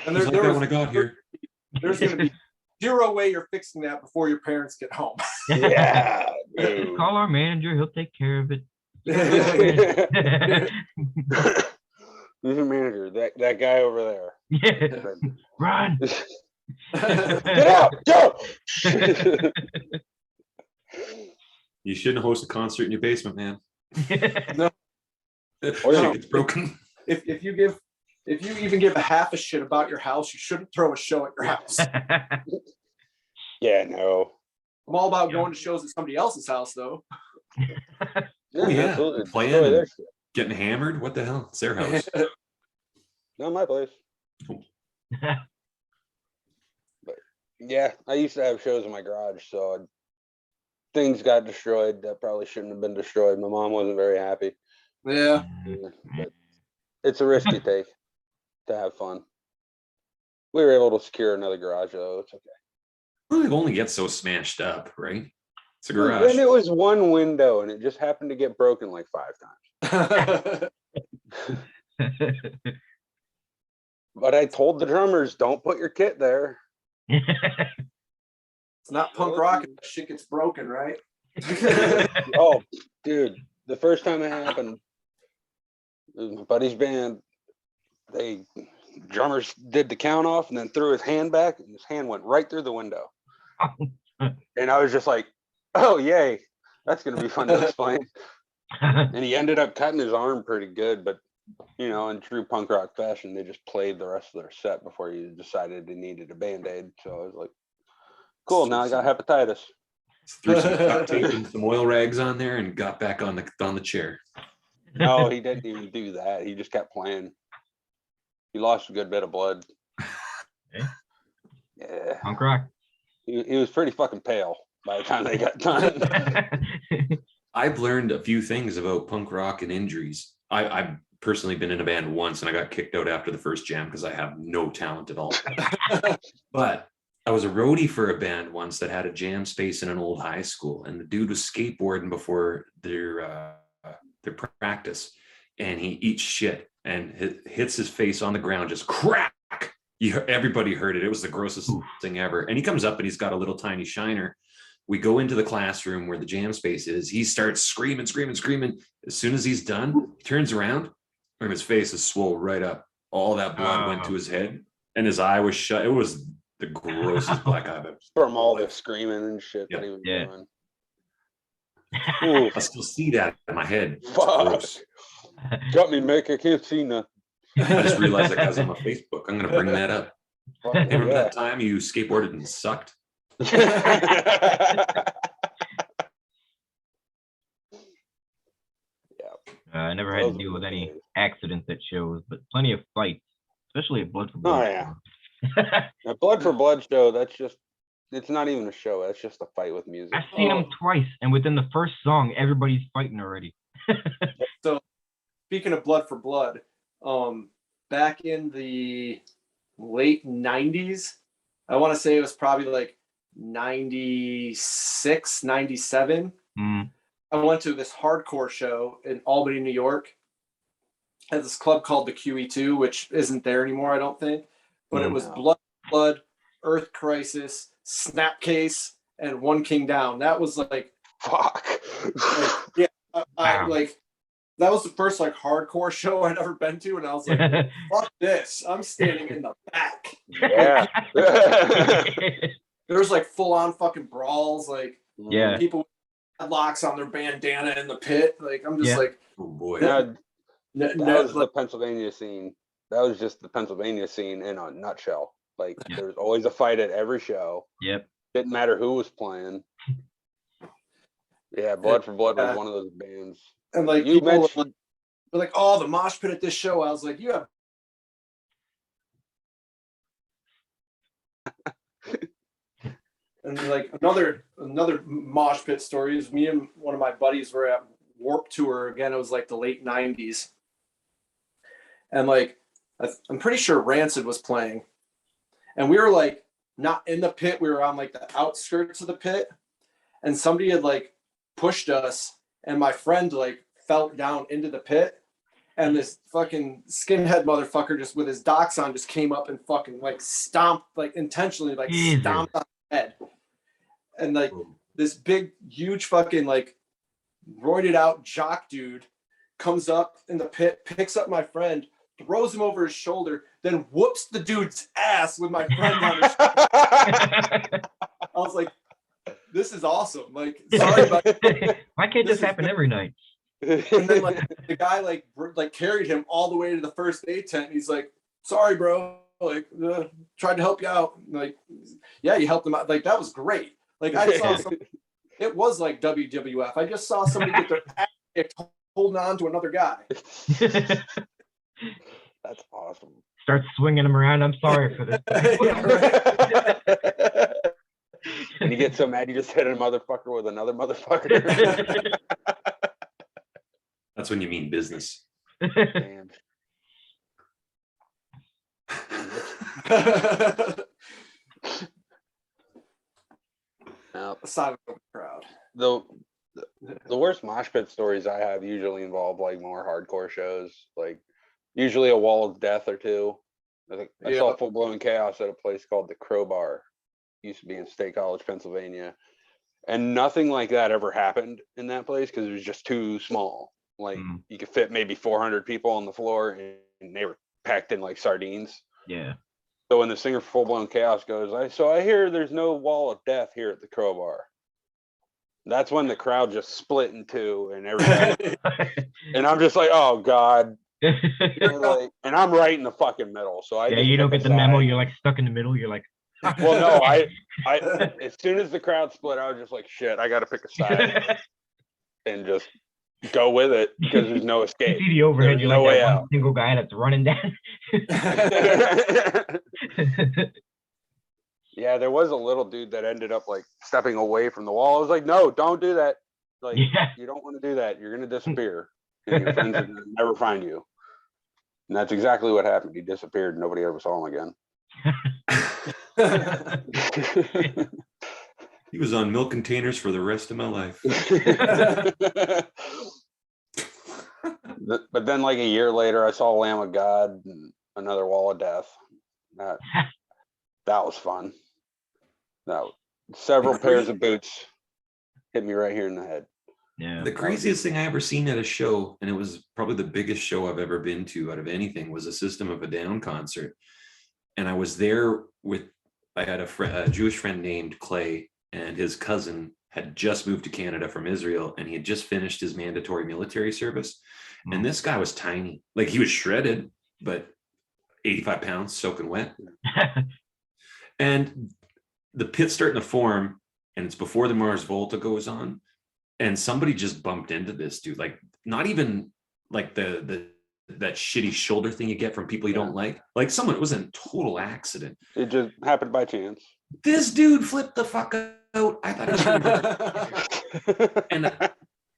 And
Like that when I got here.
There's going to be zero way you're fixing that before your parents get home.
Yeah.
Call our manager. He'll take care of it.
Who's your manager? That guy over there.
Yeah. Run.
Get out! Go!
You shouldn't host a concert in your basement, man.
No.
Or shit gets broken.
If you even give a half a shit about your house, you shouldn't throw a show at your house.
Yeah, no.
I'm all about going to shows at somebody else's house, though.
Oh yeah,
absolutely.
playing,
Destroy
and
their shit.
getting hammered. What the hell? It's their house.
Not my place. But yeah, I used to have shows in my garage, so things got destroyed that probably shouldn't have been destroyed. My mom wasn't very happy.
Yeah.
But it's a risky take to have fun. We were able to secure another garage, though. It's okay.
Well, it only gets so smashed up, right? It's a garage.
And it was one window, and it just happened to get broken like 5 times. But I told the drummers, don't put your kit there.
It's not punk rock if shit gets broken, right?
Oh, dude, the first time it happened, it was my buddy's band. Drummers did the count off and then threw his hand back, and his hand went right through the window. And I was just like, oh, yay, that's going to be fun to explain. And he ended up cutting his arm pretty good, but in true punk rock fashion, they just played the rest of their set before he decided he needed a Band-Aid. So I was like, cool, now I got hepatitis.
Threw some duct tape and some oil rags on there and got back on the chair.
No, he didn't even do that. He just kept playing. He lost a good bit of blood.
Okay.
Yeah.
Punk rock.
He was pretty fucking pale by the time they got done.
I've learned a few things about punk rock and injuries. I've personally been in a band once and I got kicked out after the first jam because I have no talent at all. But I was a roadie for a band once that had a jam space in an old high school, and the dude was skateboarding before their practice, and he eats shit and hits his face on the ground, just crack. Everybody heard it. It was the grossest thing ever. And he comes up and he's got a little tiny shiner. We go into the classroom where the jam space is. He starts screaming. As soon as he's done, he turns around and his face is swole right up. All that blood went to his head and his eye was shut. It was the grossest black eye I've ever seen.
From all the screaming and shit that he was doing.
I still see that in my head. It's
Fuck.
gross.
Got me, Mick. I can't see nothing.
I just realized that guy's on my Facebook. I'm going to bring that up.
Fucking
Hey, remember
yeah.
that time you skateboarded and sucked?
I never had to deal with any accidents at shows, but plenty of fights, especially at Blood for Blood.
Oh, yeah. A Blood for Blood show, it's not even a show. That's just a fight with music.
I've seen them twice, and within the first song, everybody's fighting already.
So, speaking of Blood for Blood, back in the late 90s, I want to say it was probably like 96, 97. I went to this hardcore show in Albany, New York, at this club called the QE2, which isn't there anymore, I don't think. But it was Blood, Earth Crisis, Snapcase, and One King Down. That was like,
fuck.
Yeah, that was the first like hardcore show I'd ever been to, and I was like, fuck this. I'm standing in the back.
Yeah.
There was like full on fucking brawls, like people locks on their bandana in the pit. Like I'm just
Yeah.
like,
Oh boy.
That
no,
was the
like,
Pennsylvania scene. That was just the Pennsylvania scene in a nutshell. Like
Yeah.
there was always a fight at every show.
Yep.
Didn't matter who was playing. Yeah, Blood for Blood was one of those bands.
and like
You
people
mentioned
were like, oh, the mosh pit at this show. I was like, you have. And like another mosh pit story is me and one of my buddies were at Warp Tour again. It was like the late '90s, and like I'm pretty sure Rancid was playing, and we were like not in the pit. We were on like the outskirts of the pit, and somebody had like pushed us, and my friend like fell down into the pit, and this fucking skinhead motherfucker just with his docs on just came up and fucking like stomped, like intentionally like
Jesus.
stomped on his head. And like this big, huge fucking like roided out jock dude comes up in the pit, picks up my friend, throws him over his shoulder, then whoops the dude's ass with my friend on his shoulder. I was like, this is awesome. Like, sorry about
Why can't this happen every night?
And then like the guy like carried him all the way to the first aid tent. He's like, sorry, bro. Like, tried to help you out. Like, yeah, you helped him out. Like, that was great. Like, I saw something. It was like WWF. I just saw somebody get their ass kicked holding on to another guy.
That's awesome.
Start swinging him around. I'm sorry for this.
Yeah, right.
And you get so mad you just hit a motherfucker with another motherfucker.
That's when you mean business.
Damn. Now,
Aside from the crowd.
the worst mosh pit stories I have usually involve like more hardcore shows, like usually a wall of death or two. I think I saw Full Blown Chaos at a place called the Crowbar. Used to be in State College, Pennsylvania, and nothing like that ever happened in that place because it was just too small. Like you could fit maybe 400 people on the floor, and they were packed in like sardines.
Yeah.
So when the singer for Full Blown Chaos goes, I hear there's no wall of death here at the Crowbar. That's when the crowd just split in two, and everybody, and I'm just like, oh God. Like, and I'm right in the fucking middle. So
you don't get the memo. You're like stuck in the middle. You're like,
well, no, I as soon as the crowd split, I was just like, shit, I got to pick a side and just go with it because there's no escape.
You see the overhead.
There's
You're
no
like
way
that
out.
one single guy that's running down.
Yeah, there was a little dude that ended up like stepping away from the wall. I was like, no, don't do that. Like, you don't want to do that. You're gonna disappear, and your friends are gonna never find you. And that's exactly what happened. He disappeared. Nobody ever saw him again.
He was on milk containers for the rest of my life.
But then like a year later, I saw Lamb of God and another Wall of Death. That was fun. Several pairs of boots hit me right here in the head.
Yeah.
The craziest thing I ever seen at a show, and it was probably the biggest show I've ever been to out of anything, was a System of a Down concert. And I was there I had a Jewish friend named Clay, and his cousin had just moved to Canada from Israel, and he had just finished his mandatory military service. And this guy was tiny. Like, he was shredded, but 85 pounds, soaking wet. And the pit's starting to form, and it's before the Mars Volta goes on. And somebody just bumped into this dude, like not even like that shitty shoulder thing you get from people you don't like. Like someone, it was a total accident.
It just happened by chance.
This dude flipped the fuck out. I thought he was gonna and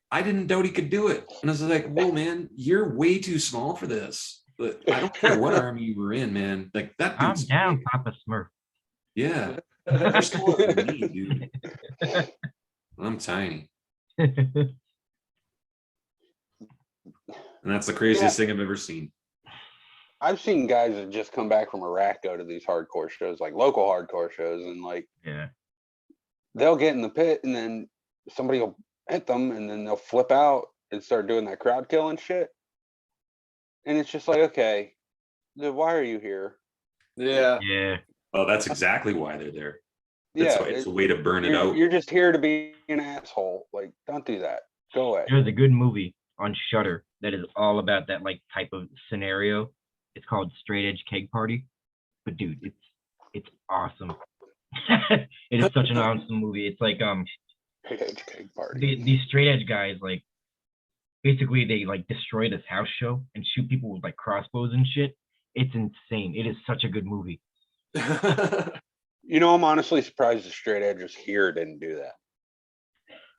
I didn't doubt he could do it. And I was like, whoa, man, you're way too small for this. But I don't care what army you were in, man. Like that
I'm
dude's
down,
big.
Papa Smurf.
Yeah. You're smaller than me, dude. I'm tiny. And that's the craziest thing I've ever seen.
I've seen guys that just come back from Iraq go to these hardcore shows, like local hardcore shows, and like they'll get in the pit and then somebody will hit them and then they'll flip out and start doing that crowd killing shit. And it's just like, okay, then why are you here?
Yeah.
Yeah.
Oh, that's exactly why they're there.
Yeah,
It's a way to burn it
you're,
out.
you're just here to be an asshole. Like, don't do that. Go away.
There's a good movie on Shudder that is all about that like type of scenario. It's called Straight Edge Keg Party. But dude, it's awesome. It is such an awesome movie. It's like
Keg party.
these straight edge guys like basically they like destroy this house show and shoot people with like crossbows and shit. It's insane. It is such a good movie.
You know, I'm honestly surprised the straight edges here didn't do that.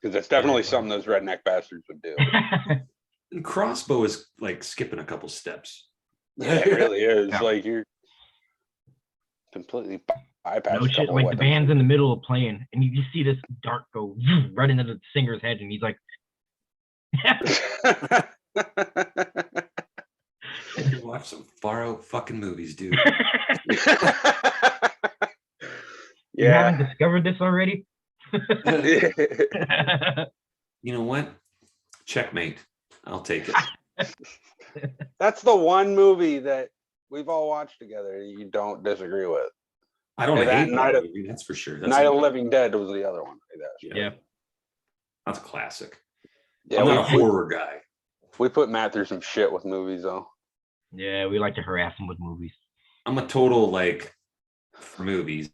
Because it's definitely something those redneck bastards would do.
And crossbow is like skipping a couple steps.
Yeah, it really is.
Yeah.
Like, you're completely bypassing
No
a
shit,
couple
like the
weapons.
band's in the middle of playing and you just see this dart go right into the singer's head and he's like
You watch some far out fucking movies, dude.
You
Yeah.
haven't discovered this already?
You know what? Checkmate. I'll take it.
That's the one movie that we've all watched together you don't disagree with.
I don't
Yeah, that
hate
Night
that
of-
movie, that's for sure. That's
Night of the Living Dead was the other one.
Yeah.
That's a classic.
Yeah,
I'm
we,
not a horror guy.
we put Matt through some shit with movies, though.
Yeah, we like to harass him with movies.
I'm a total like for movies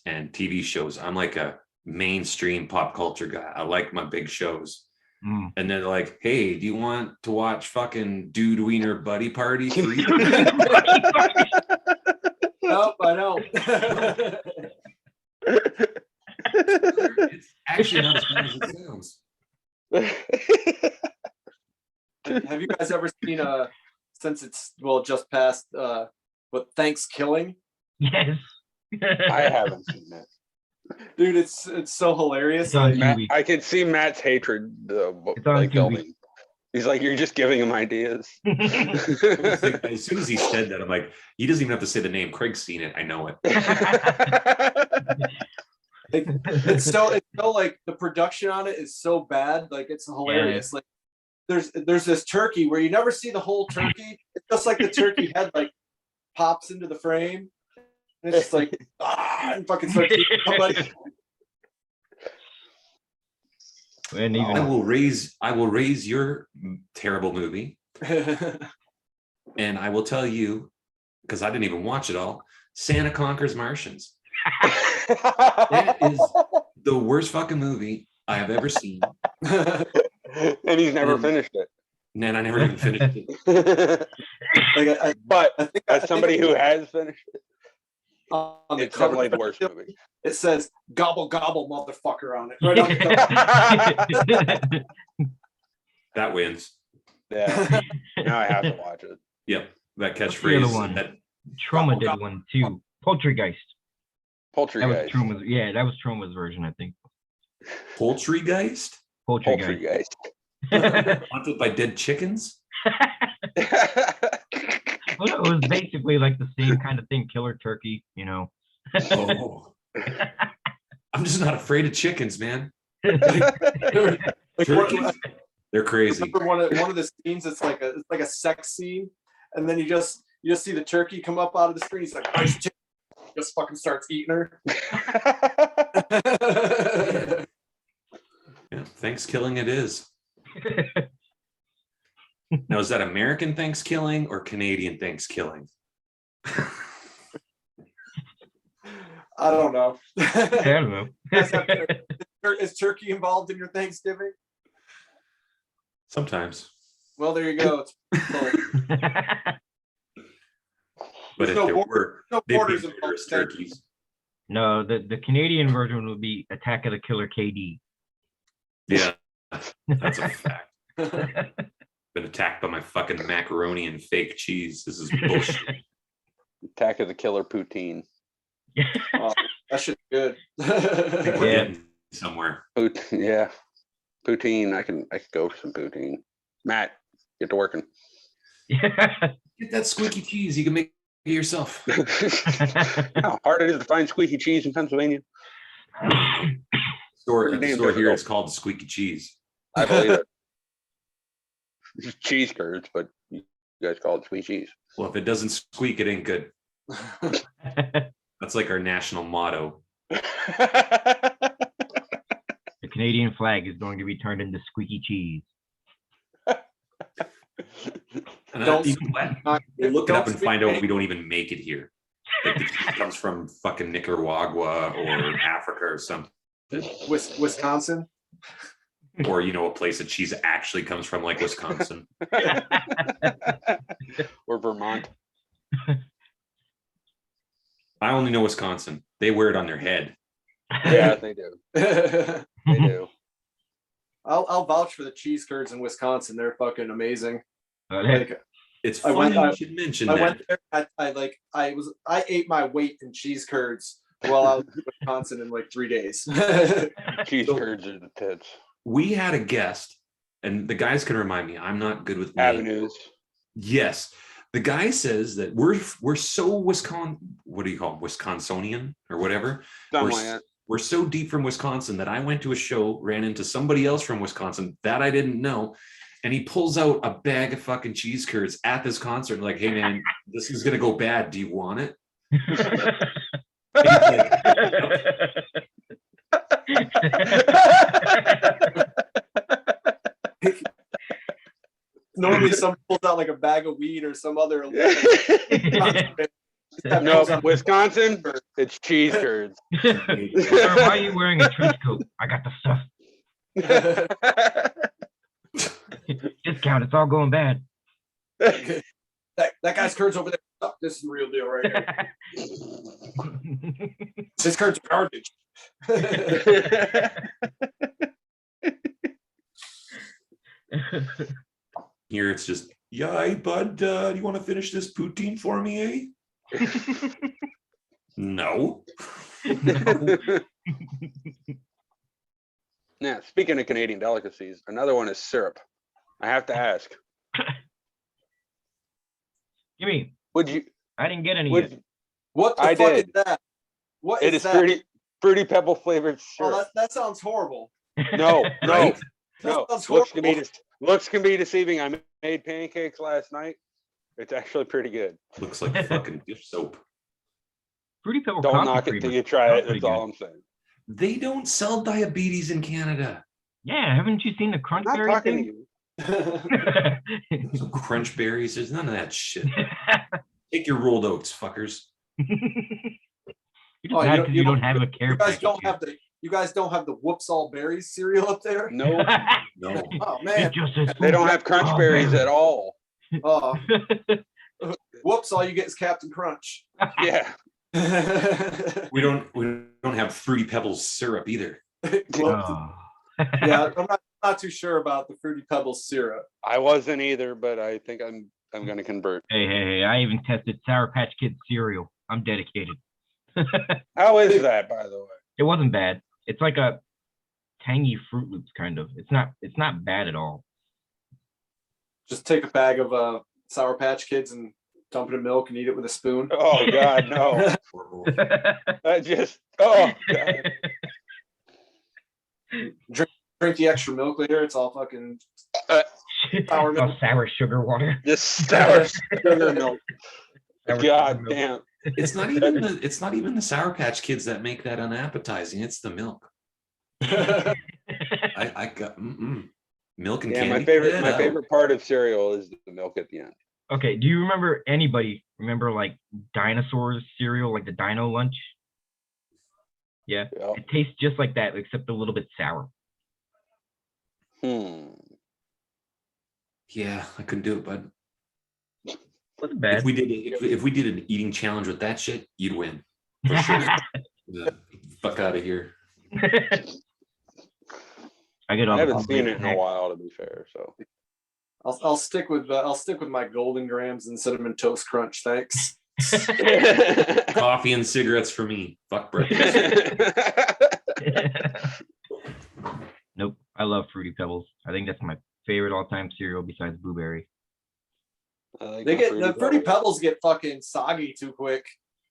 and TV shows. I'm like a mainstream pop culture guy. I like my big shows.
Mm.
And they're like, hey, do you want to watch fucking Dude Wiener Buddy Party 3?
Nope, I don't.
It's actually not as bad as it sounds.
Have you guys ever seen since it's just past what Thanksgiving?
Yes.
I haven't seen that.
Dude, it's so hilarious.
It's on
Like,
Matt,
TV.
I can see Matt's hatred
It's on
like
TV.
building. He's like, you're just giving him ideas.
It's like, as soon as he said that, I'm like, he doesn't even have to say the name. Craig's seen it. I know it.
it's so like the production on it is so bad, like it's hilarious. Like there's this turkey where you never see the whole turkey. It's just like the turkey head like pops into the frame. And it's just like and fucking starts eating somebody.
And
I
even
will raise your terrible movie, and I will tell you, because I didn't even watch it all, Santa Conquers Martians. That is the worst fucking movie I have ever seen.
And he's never finished it.
And I never even finished it.
Like
But
I think
as somebody who has finished it,
on the
it's
cover
definitely the worst movie.
it says "gobble gobble motherfucker" on it. Right on the cover.
That wins.
Yeah. Now I have to watch it.
Yep. That
What's the other
catchphrase.
one?
That
Trauma did one too. Poltergeist. That was
Poltergeist.
Trauma's. Yeah, that was Trauma's version, I think.
Poultrygeist?
Poltergeist.
Haunted by dead chickens?
Well, it was basically like the same kind of thing. Killer turkey, you know.
Oh. I'm just not afraid of chickens, man.
Like
Turkeys? They're crazy.
remember one of the scenes. It's like a sex scene, and then you just see the turkey come up out of the screen. He's like, "Nice chicken." Just fucking starts eating her.
Yeah, Thanksgiving it is. Now, is that American Thanksgiving or Canadian Thanksgiving?
I don't know.
I don't know.
Is turkey involved in your Thanksgiving?
Sometimes.
Well, there you go.
But if
no
there were,
no
they'd be
borders involved.
murderous turkeys.
No, the Canadian version would be Attack of the Killer KD.
Yeah, that's a fact. Been attacked by my fucking macaroni and fake cheese. This is bullshit.
Attack of the Killer Poutine.
Oh, that shit's good.
I think we're
Yeah.
getting somewhere.
Yeah. Poutine. I can go for some poutine. Matt, get to working.
Get that squeaky cheese. You can make it yourself.
How hard it is to find squeaky cheese in Pennsylvania.
Store
Pretty damn
here
difficult.
it's called squeaky cheese.
I believe it. It's cheese curds, but you guys call it sweet cheese.
Well, if it doesn't squeak, it ain't good. That's like our national motto.
The Canadian flag is going to be turned into squeaky cheese.
And
Don't-
you look it up
don't
and find
speak-
out we don't even make it here. Like the cheese comes from fucking Nicaragua or Africa or something.
Wisconsin.
Or, you know, a place that cheese actually comes from, like Wisconsin.
Or Vermont.
I only know Wisconsin. They wear it on their head.
Yeah, they do. They do.
I'll vouch for the cheese curds in Wisconsin. They're fucking amazing. Like
It's
I
funny
went-
you should mention
I
that.
went there. I ate my weight in cheese curds while I was in Wisconsin in like 3 days.
Cheese
So-
curds are the tits.
We had a guest, and the guys can remind me. I'm not good with names.
Avenues.
Yes, the guy says that we're so what do you call them? Wisconsinian or whatever.
Something
We're,
like that.
we're so deep from Wisconsin that I went to a show, ran into somebody else from Wisconsin that I didn't know, and he pulls out a bag of fucking cheese curds at this concert. Like, hey man, this is gonna go bad. Do you want it? And he's like,
Normally, someone pulls out like a bag of weed or some other.
No, Wisconsin, it's cheese curds.
Sir, why are you wearing a trench coat? I got the stuff. Discount. It's all going bad.
that guy's curds over there. Oh, this is the real deal right here. His curds are garbage.
here it's just, yeah, bud, do you want to finish this poutine for me, eh? No.
Now, speaking of Canadian delicacies, another one is syrup. I have to ask,
Give me.
would you?
I didn't get any yet.
Would
What the
I
fuck
did.
is that? What
it
is
is
that?
fruity pebble flavored
Oh,
syrup?
that sounds horrible.
No, no,
Right?
no.
That sounds
Looks can be deceiving. I made pancakes last night. It's actually pretty good.
Looks like fucking dish soap.
Fruity Pebble
Don't
coffee
knock it
creamer.
till you try
That's
it.
pretty
That's all
good.
I'm saying.
They don't sell diabetes in Canada.
Yeah, haven't you seen the crunch
I'm not
berry
talking to
thing?
you.
Some crunch berries. There's none of that shit. Take your rolled oats, fuckers.
You
Oh,
just
you
mad
don't-
'cause
you
you don't
don't-
have a care
You guys
package
don't
yet.
have the. You guys don't have the Whoops All Berries cereal up there.
No,
No.
Oh man.
It just says
they don't have crunch
Oh,
berries
man.
at all.
Oh, whoops! All you get is Captain Crunch.
Yeah.
We don't have Fruity Pebbles syrup either.
Oh.
Yeah, I'm not too sure about the Fruity Pebbles syrup.
I wasn't either, but I think I'm gonna convert.
Hey, I even tested Sour Patch Kids cereal. I'm dedicated.
How is that, by the way?
It wasn't bad. It's like a tangy Fruit Loops kind of. It's not bad at all.
Just take a bag of Sour Patch Kids and dump it in milk and eat it with a spoon.
Oh God, no! I just oh God.
Drink the extra milk later. It's all fucking sour milk.
Oh, sour sugar water.
Just sour.
Sugar milk.
Sour
God
sugar milk.
damn.
It's not even the Sour Patch Kids that make that unappetizing. It's the milk. I got milk and
Yeah,
candy.
my favorite
Yeah.
favorite part of cereal is the milk at the end.
Okay, do you remember like dinosaurs cereal, like the Dino Lunch? Yeah,
Yeah.
it tastes just like that, except a little bit sour.
Yeah, I couldn't do it, bud.
Wasn't bad.
If we did an eating challenge with that shit, you'd win. For sure. Yeah, fuck out of here.
I get all
I haven't
the
seen it in a while, to be fair. So
I'll stick with my Golden Grams and Cinnamon Toast Crunch. Thanks.
Coffee and cigarettes for me. Fuck breakfast.
Nope, I love Fruity Pebbles. I think that's my favorite all-time cereal besides Blueberry.
I like
They
my
get the Fruity Pebbles get fucking soggy too quick.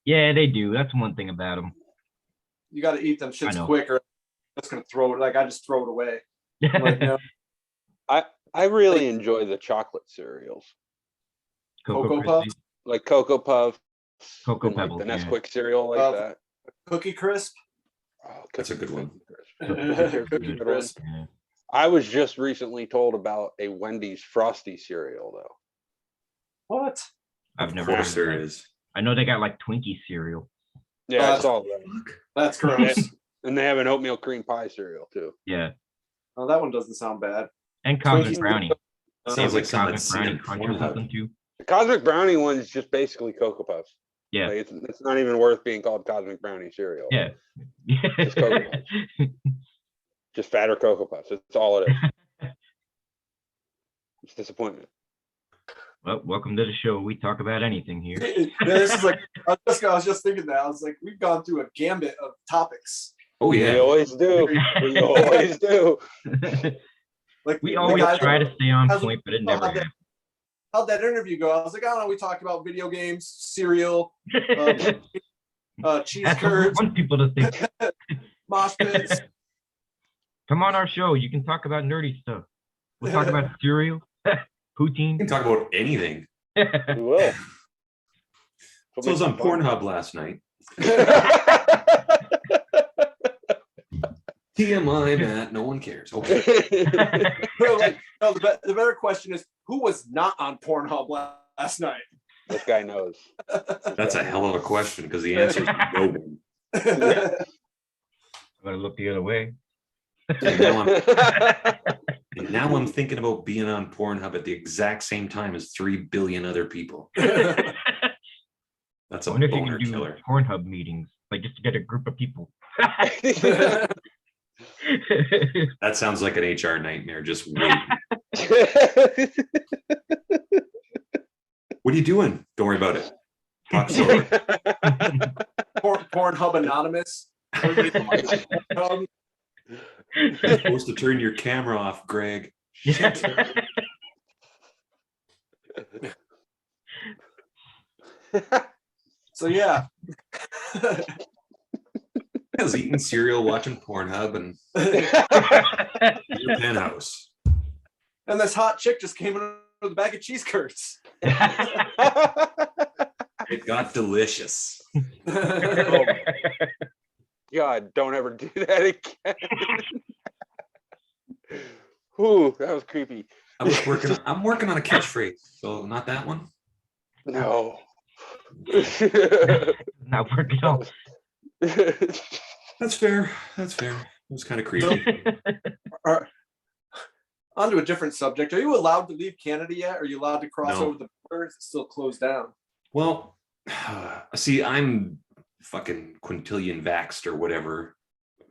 Yeah, they do. That's one thing about them.
You got to eat them
I
shits
know.
quick, or I'm just gonna throw it. Like I just throw it away. I'm like, no.
I really enjoy the chocolate cereals,
Cocoa
Crispy.
Puffs?
like Cocoa Puffs,
Cocoa
and, like,
Pebbles,
the
yeah.
Nesquik cereal, like that.
Cookie Crisp.
Oh,
That's a good one.
Cookie Crisp.
Yeah.
I was just recently told about a Wendy's Frosty cereal though.
What?
I've
Of
never
course
heard of
there
that.
is.
I know they got like Twinkie cereal.
Yeah, I
that's-
saw that.
That's gross.
And they have an oatmeal cream pie cereal too.
Yeah.
Oh, that one doesn't sound bad.
And Cosmic
Twinkies-
Brownie.
Sounds
They have,
like something
Cosmic
seen
Brownie
in
Crunch or
Pornhub.
something too.
The Cosmic Brownie one is just basically Cocoa Puffs.
Yeah.
Like it's not even worth being called Cosmic Brownie cereal.
Yeah.
Just Cocoa Puffs. Just fatter Cocoa Puffs. That's all it is. It's disappointment.
Well, welcome to the show. We talk about anything here.
This is like I was just thinking that. I was like, we've gone through a gambit of topics.
Oh
We
yeah.
always do. We always do.
Like
We
the
always
guy
try
that-
to stay on
how's-
point, but it never
how'd that-
happens.
How'd that interview go? I was like, I don't know. We talked about video games, cereal, cheese
That's what we
curds,
want people to think.
mosh pits.
Come on our show. You can talk about nerdy stuff. We'll talk about cereal,
You
poutine.
can talk about anything.
We will.
So I was on Pornhub last night. TMI, Matt. No one cares. Okay.
Like, no, the better question is, who was not on Pornhub last night?
This guy knows.
That's a hell of a question because the answer is no one.
I'm gonna look the other way.
And now I'm thinking about being on Pornhub at the exact same time as 3 billion other people. That's
I
a
wonder if you
boner
can do
killer.
Pornhub meetings, like just to get a group of people.
That sounds like an HR nightmare. Just wait. What are you doing? Don't worry about it. Talk slower.
Pornhub Anonymous. Everybody Pornhub.
You're supposed to turn your camera off, Greg.
So yeah.
I was eating cereal, watching Pornhub, and your penthouse.
And this hot chick just came in with a bag of cheese curds.
It got delicious.
God, don't ever do that again. Ooh, that was creepy.
I'm working on a catchphrase, so not that one.
No.
Not working out.
That's fair. That's fair. It was kind of creepy.
On to a different subject. Are you allowed to leave Canada yet? Are you allowed to cross
No.
over the border? Is it still closed down?
Well, see, I'm fucking quintillion vaxxed or whatever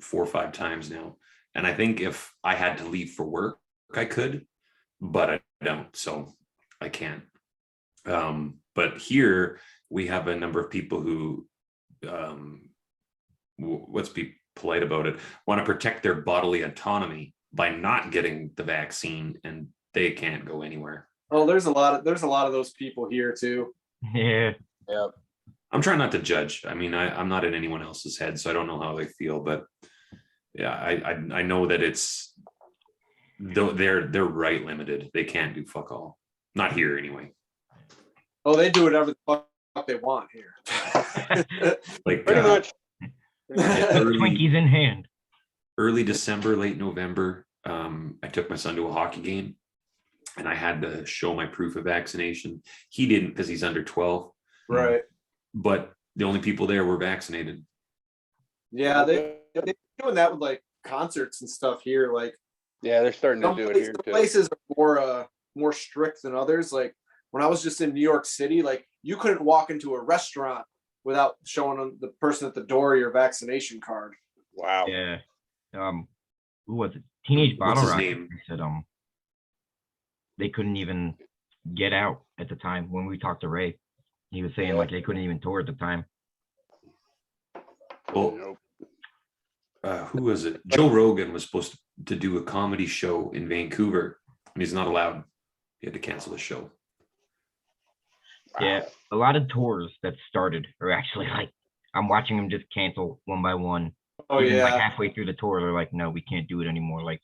4 or 5 times now. And I think if I had to leave for work, I could, but I don't, so I can't. But here we have a number of people who, let's be polite about it, want to protect their bodily autonomy by not getting the vaccine, and they can't go anywhere.
Oh, there's a lot of those people here too.
Yeah.
Yep.
I'm trying not to judge. I mean, I'm not in anyone else's head, so I don't know how they feel, but yeah, I know that it's they're right limited. They can't do fuck all. Not here anyway.
Oh, they do whatever the fuck they want here.
Like
Pretty much.
Twinkies in hand.
early December, late November, I took my son to a hockey game, and I had to show my proof of vaccination. He didn't because he's under 12.
Right.
But the only people there were vaccinated.
Yeah, they're doing that with like concerts and stuff here. Like
Yeah, they're starting to
some
do it
places,
here
some
too.
places are more strict than others. Like when I was just in New York City, like you couldn't walk into a restaurant without showing them the person at the door your vaccination card.
Wow.
Yeah. Who was it? Teenage
What's
Bottle
his
Rocket
name?
said they couldn't even get out at the time when we talked to Ray. He was saying like they couldn't even tour at the time.
Well, who was it? Joe Rogan was supposed to do a comedy show in Vancouver, and he's not allowed. He had to cancel the show.
Yeah, a lot of tours that started are actually like I'm watching them just cancel one by one.
Oh
Even,
yeah.
like halfway through the tour, they're like, no, we can't do it anymore. Like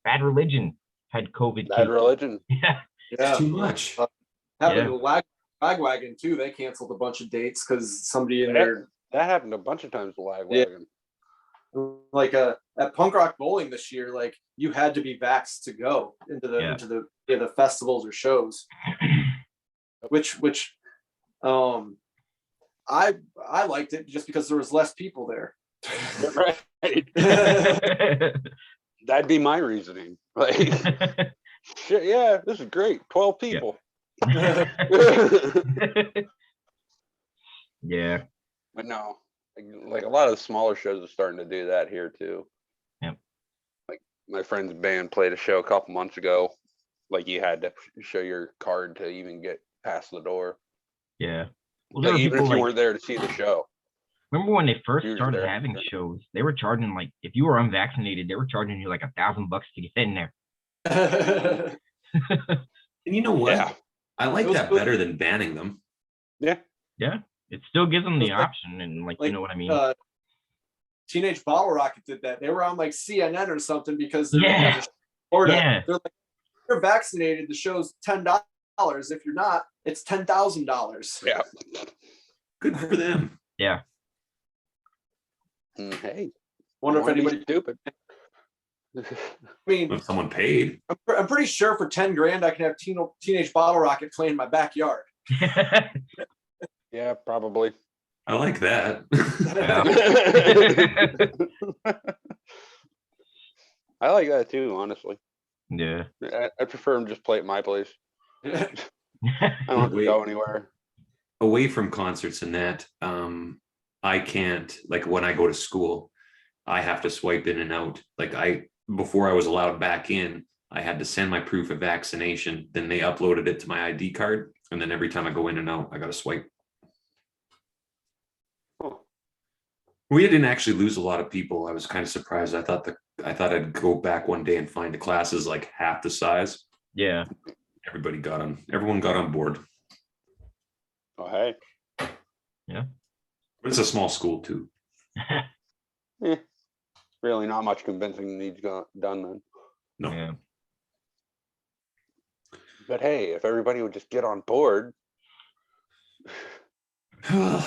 Bad Religion had COVID.
Bad
cases.
Religion.
Yeah.
Yeah.
It's too much.
Happened
Yeah.
to Wagwagon too. They canceled a bunch of dates because somebody in
Yeah.
there.
That happened a bunch of times with Live
Yeah.
Wagon.
Like at Punk Rock Bowling this year, like you had to be vaxxed to go into the festivals or shows, which I liked it just because there was less people there.
Right. That'd be my reasoning. Like, shit, yeah, this is great. 12 people.
Yeah.
But no, like a lot of the smaller shows are starting to do that here too.
Yep.
Like my friend's band played a show a couple months ago. Like you had to show your card to even get past the door.
Yeah. Well,
Like,
there were
even
people
if you weren't there to see the show.
remember when they first
You were
started
there.
having shows, they were charging like, if you were unvaccinated, they were charging you like $1,000 to get in there.
And you know what?
Yeah.
I like
It was
that
cool.
better than banning them.
Yeah. It still gives them the
It's like-
option, and like, you
like,
know what I mean?
Teenage Bottle Rocket did that. They were on like CNN or something because they're
Yeah.
Florida.
Yeah.
They're like, if you're vaccinated, the show's $10. If you're not, it's $10,000.
Yeah.
Good for them.
Yeah.
Hey.
Wonder if
wanna be
anybody.
stupid.
I mean,
If someone paid.
I'm pretty sure for 10 grand I can have Teenage Bottle Rocket play in my backyard.
Yeah, probably.
I like that.
I like that too, honestly.
Yeah.
I prefer them just play at my place. I don't have to go anywhere.
Away from concerts and that, I can't, like when I go to school, I have to swipe in and out. Like before I was allowed back in, I had to send my proof of vaccination. Then they uploaded it to my ID card. And then every time I go in and out, I got to swipe.
Oh.
We didn't actually lose a lot of people. I was kind of surprised. I thought I'd go back one day and find the classes like half the size.
Yeah.
Everyone got on board.
Oh, hey.
But it's a small school too.
Really not much convincing needs done then.
No.
Yeah.
But hey, if everybody would just get on board.
Yeah.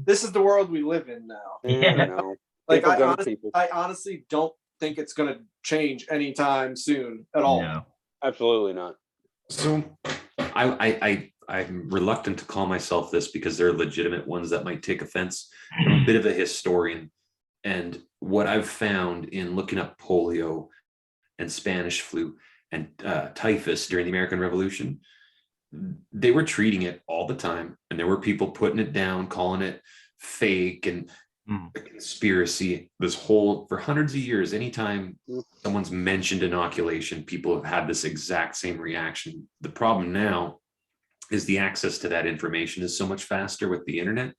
This is the world we live in now.
Yeah, I know.
Like
People gonna people.
I honestly don't think it's going to change anytime soon at all.
No.
Absolutely not.
So I'm reluctant to call myself this because there are legitimate ones that might take offense. I'm a bit of a historian. And what I've found in looking up polio and Spanish flu and typhus during the American Revolution, they were treating it all the time. And there were people putting it down, calling it fake and a conspiracy. For hundreds of years, anytime someone's mentioned inoculation, people have had this exact same reaction. The problem now is the access to that information is so much faster with the internet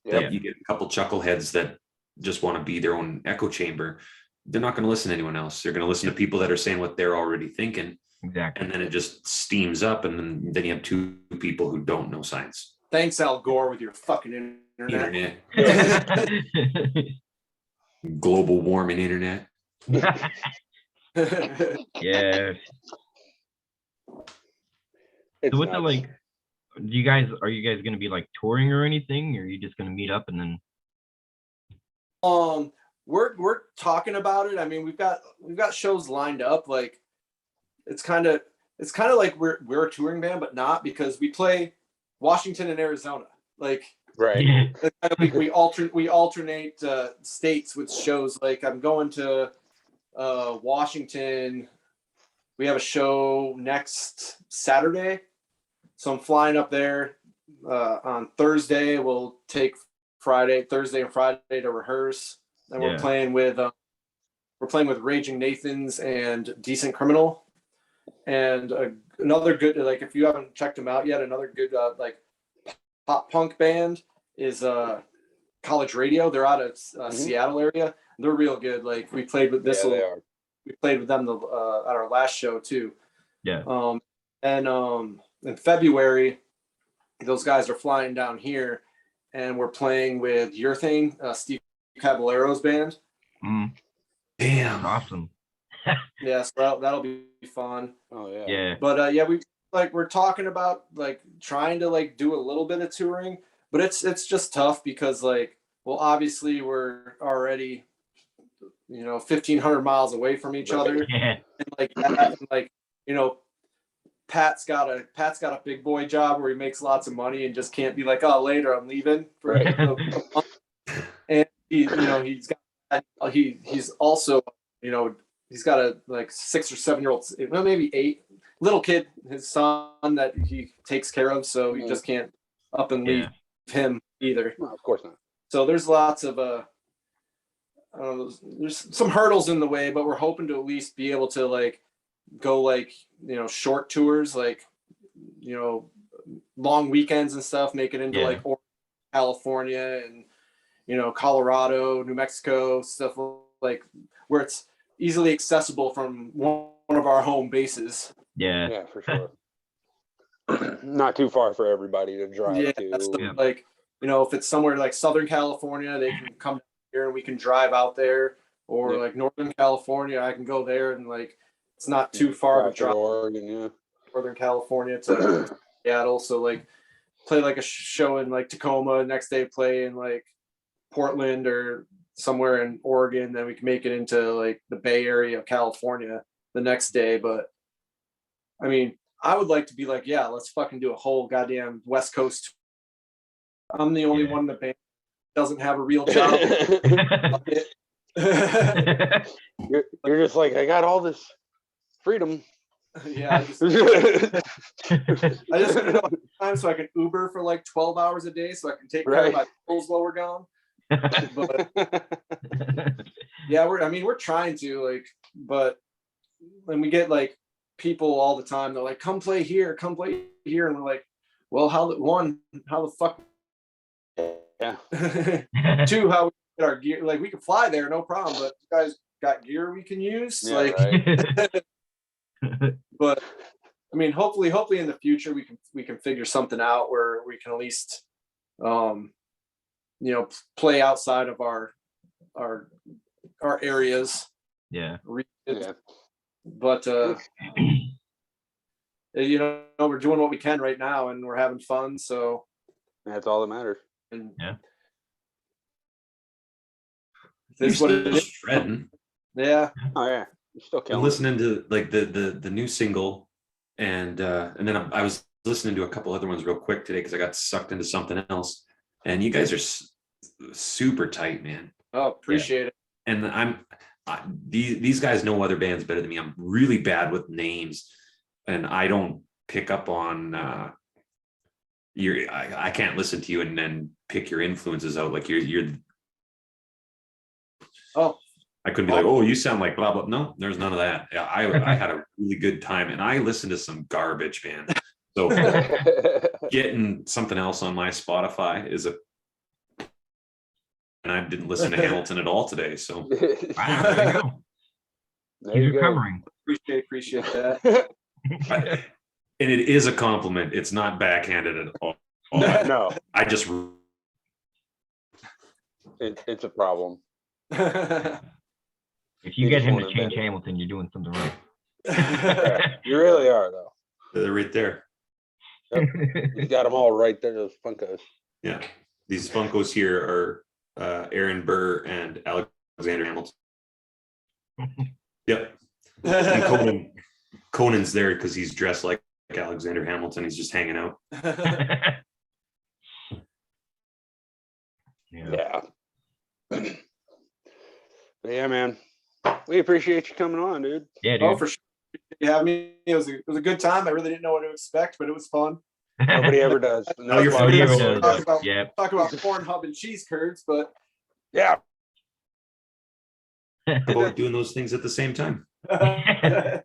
that you get a couple chuckleheads that just want to be their own echo chamber. They're not going to listen to anyone else. They're going to listen to people that are saying what they're already thinking.
Exactly.
And then it just steams up. And then you have two people who don't know science.
Thanks, Al Gore, with your fucking internet.
Global warming internet.
Yeah.
It's
So what's it
nuts.
like? Are you guys gonna be like touring or anything, or are you just gonna meet up and then?
We're talking about it. I mean, we've got shows lined up. Like, it's kind of like we're a touring band, but not, because we play Washington and Arizona. Like,
Right.
we alternate states with shows. Like, I'm going to Washington. We have a show next Saturday, so I'm flying up there on Thursday. We'll take Thursday and Friday to rehearse, and we're playing with Raging Nathans and Decent Criminal, and another good, like, if you haven't checked them out yet, another good like pop punk band is College Radio. They're out of Seattle area. They're real good. Like, we played with this.
They are.
We played with them at our last show too.
Yeah.
And in February, those guys are flying down here, and we're playing with Urethane, Steve Caballero's band.
Damn.
Awesome.
Yeah, so that'll be fun.
Oh yeah.
Yeah.
But we're talking about like trying to like do a little bit of touring, but it's just tough because like well, obviously we're already, 1,500 miles away from each other.
Yeah.
And like that, and like, Pat's got a big boy job where he makes lots of money and just can't be like, oh, later I'm leaving for
Right.
a month. And he's also, he's got a like 6 or 7 year old, well, maybe 8 little kid, his son that he takes care of. So he just can't up and leave him either.
No, of course not.
So there's lots of, there's some hurdles in the way, but we're hoping to at least be able to like go like, short tours, like, long weekends and stuff, make it into like California and, Colorado, New Mexico, stuff like where it's easily accessible from one of our home bases.
Yeah.
Yeah, for sure. Not too far for everybody to drive to.
Like, if it's somewhere like Southern California, they can come here and we can drive out there, or like Northern California, I can go there and like, it's not too far to drive
Oregon,
Northern California to Seattle. So like play like a show in like Tacoma, next day play in like Portland or somewhere in Oregon, then we can make it into like the Bay Area of California the next day. But I mean, I would like to be like, yeah, let's fucking do a whole goddamn West Coast. I'm the only one in the band that doesn't have a real job.
You're just like, I got all this freedom.
Yeah, I just time so I can Uber for like 12 hours a day so I can take care of my bills while we're gone. But yeah, we're trying to like, but when we get like people all the time, they're like, come play here, and we're like, well, how the fuck?
Yeah.
2, how we get our gear? Like we can fly there, no problem, but you guys got gear we can use, But I mean, hopefully in the future we can figure something out where we can at least play outside of our areas.
Yeah.
But we're doing what we can right now and we're having fun, so
that's all that matters.
And
It's what it is. Shredding.
Yeah.
Oh yeah. Still
I'm listening to like the new single, and then I was listening to a couple other ones real quick today because I got sucked into something else. And you guys are super tight, man.
Oh, appreciate it.
And these guys know other bands better than me. I'm really bad with names, and I don't pick up on I can't listen to you and then pick your influences out. Like you're.
Oh.
I couldn't be like, oh, you sound like blah, blah. No, there's none of that. I had a really good time, and I listened to some garbage, man. So getting something else on my Spotify and I didn't listen to Hamilton at all today. So
wow, there you go. He's recovering.
Appreciate that.
And it is a compliment. It's not backhanded at all.
No.
I just
it's a problem.
If you get him to change Hamilton, you're doing something right.
You really are, though.
They're right there.
Yep. You got them all right there, those Funkos.
Yeah. These Funkos here are Aaron Burr and Alexander Hamilton. Yep. And Conan's there because he's dressed like Alexander Hamilton. He's just hanging out.
Yeah. Yeah, man. We appreciate you coming on, dude.
Yeah, dude.
Oh, for sure. Yeah, I mean, it was a good time. I really didn't know what to expect, but it was fun.
Nobody ever does.
No, you're funny.
Talk about Pornhub and cheese curds, but
yeah.
About doing those things at the same time.
Yeah,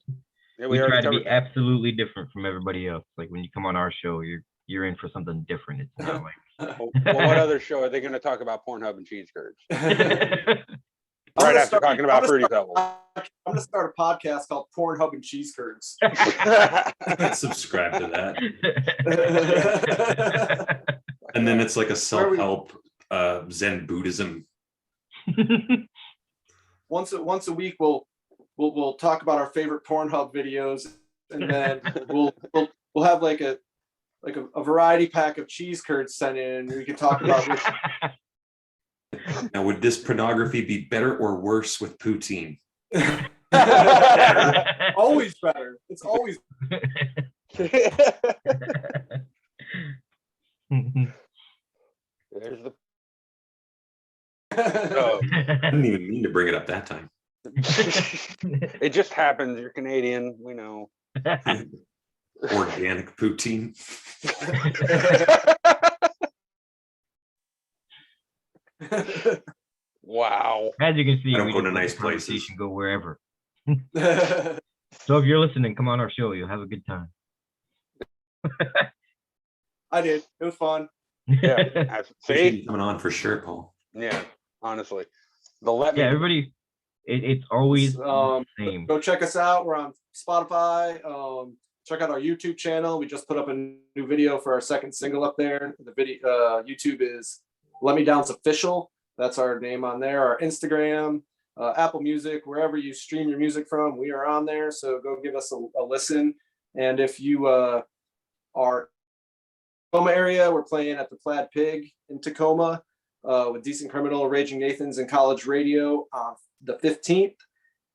we try to be absolutely different from everybody else. Like when you come on our show, you're in for something different. It's not like
well, what other show are they going to talk about Pornhub and cheese curds? Right after talking about Fruity Pebbles.
I'm going to start a podcast called Pornhub and Cheese Curds.
Subscribe to that. And then it's like a self-help Zen Buddhism.
Once a week, we'll talk about our favorite Pornhub videos, and then we'll have like a variety pack of cheese curds sent in. And we can talk about which
Now, would this pornography be better or worse with poutine?
Always better. It's always
There's the
I didn't even mean to bring it up that time.
it just happens. You're Canadian, we know.
Organic poutine.
Wow.
As you can see,
I don't
we
go
just
to
let
nice
the conversation
places.
go wherever. So if you're listening, come on our show. You'll have a good time.
I did. It was fun.
Yeah.
Appreciate
See?
you coming on for sure, Paul.
Yeah, honestly. The let me
Yeah, everybody. It's always the same.
Go check us out. We're on Spotify. Check out our YouTube channel. We just put up a new video for our second single up there. The video YouTube is Let Me Down's Official. That's our name on there. Our Instagram, Apple Music, wherever you stream your music from, we are on there. So go give us a listen. And if you are Tacoma area, we're playing at the Plaid Pig in Tacoma with Decent Criminal, Raging Nathans, and College Radio on the 15th.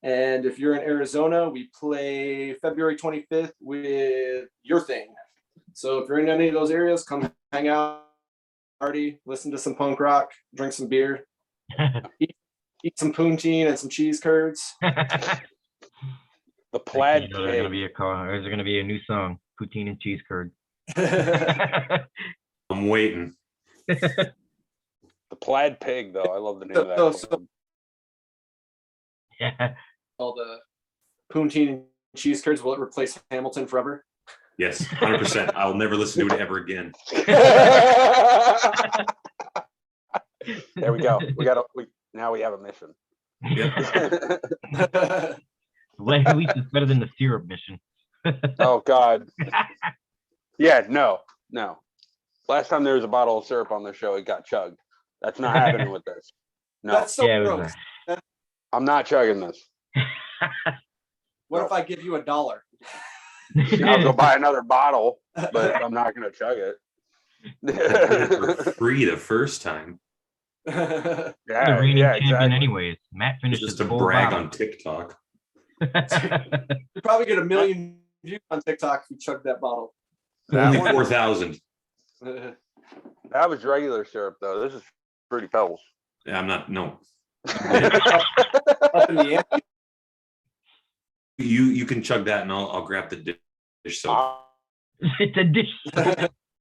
And if you're in Arizona, we play February 25th with Your Thing. So if you're in any of those areas, come hang out, party, listen to some punk rock, drink some beer, eat some poutine and some cheese curds.
The Plaid
There's gonna
Pig.
be a car. There's gonna be a new song, poutine and cheese curd.
I'm waiting.
The Plaid Pig, though. I love the name of that.
So-
Yeah.
All the poutine and cheese curds, will it replace Hamilton forever?
Yes, 100%. I'll never listen to it ever again.
There we go. Now we have a mission.
Yep.
At least it's better than the syrup mission.
Oh God. Yeah, no. Last time there was a bottle of syrup on the show, it got chugged. That's not happening with this. No,
That's so
Yeah, it was
gross.
I'm not chugging this.
What if I give you $1?
I'll go buy another bottle, but I'm not gonna chug
I did it for
it.
free the first time.
The
Yeah,
reigning
yeah,
champion,
exactly.
anyways. Matt finished
Just
his
to
full
brag
bottle.
on TikTok.
You probably get 1 million views on TikTok if you chug that bottle.
That
Only
one-
4,000.
That was regular syrup, though. This is Fruity Pebbles.
Yeah, I'm not. No.
Up in the ante.
You can chug that, and I'll grab the dish soap.
It's a dish.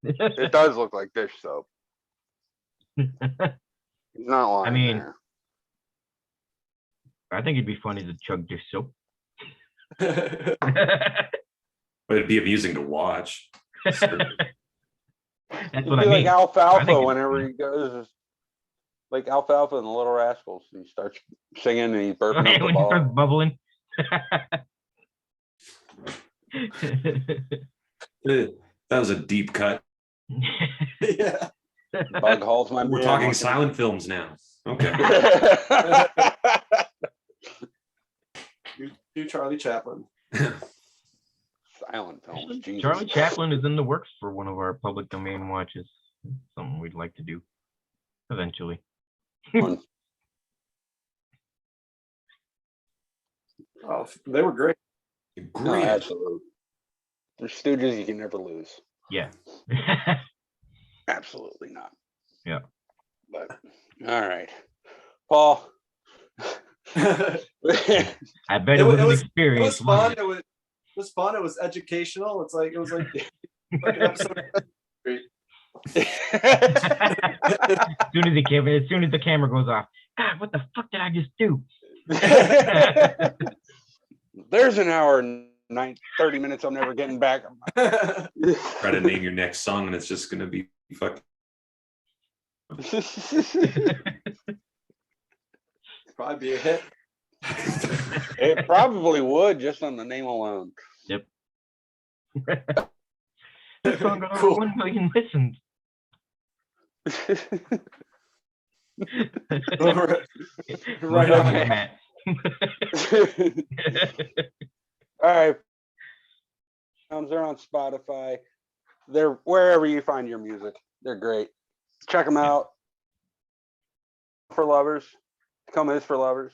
It does look like dish soap. He's not lying.
I mean-
there.
I think it'd be funny to chug dish soap.
But it'd be amusing to watch.
That's
It'd
what
be
I mean.
like
I
Alfalfa
think it's
whenever
funny.
he goes, like Alfalfa and the Little Rascals. He starts singing and he's burping up the
When it starts
ball.
bubbling.
That was a deep cut.
Yeah.
Bug Hall's my
We're
man.
talking silent films now. Okay.
Do Charlie Chaplin.
Silent films. Jesus.
Charlie Chaplin is in the works for one of our public domain watches. Something we'd like to do eventually.
Fun.
Oh, they were great.
No,
Great.
absolutely. They're stooges you can never lose.
Yeah.
Absolutely not.
Yeah.
But all right, Paul.
I bet
It
it was
was-
an
it was
experience.
fun.
wasn't
It was fun. It was educational. It was like an episode.
it? As soon as the camera goes off, God, what the fuck did I just do?
There's an hour and 30 minutes I'm never getting back.
Try to name your next song, and it's just gonna be fucking.
Probably be a hit.
It probably would just on the name alone.
This song got over
Cool.
1 million listens.
Right
on,
on.
Matt.
All right. They're on Spotify. They're wherever you find your music. They're great. Check them out. for Lovers. Come is for Lovers.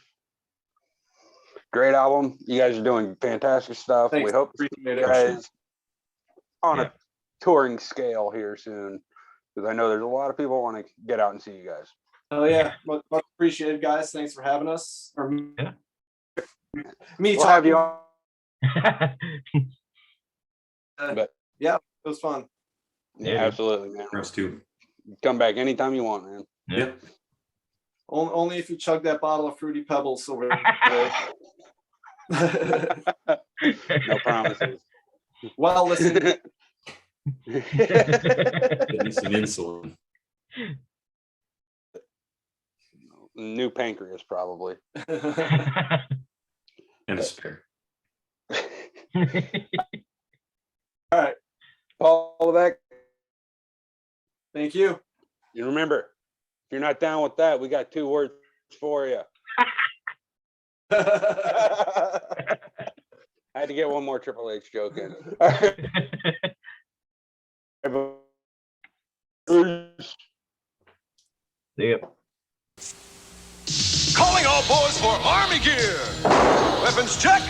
Great album. You guys are doing fantastic stuff.
Thanks.
We hope to see
Appreciate
you
it.
guys on a touring scale here soon, because I know there's a lot of people want to get out and see you guys.
Oh yeah, much appreciated, guys. Thanks for having us. Or
Yeah.
me
We'll have
talking.
you on. But
Yeah, it was fun.
yeah,
Yeah.
absolutely, man.
For us too.
Come back anytime you want, man.
Yeah.
Only if you chug that bottle of Fruity Pebbles over
No promises.
Well, listen.
Get me some insulin.
New pancreas, probably.
And a spare.
All right.
Paul Levesque,
Thank you.
you remember, if you're not down with that, we got 2 words for you. I had to get one more Triple H joke in.
Yep.
Calling all boys for Army gear. Weapons check.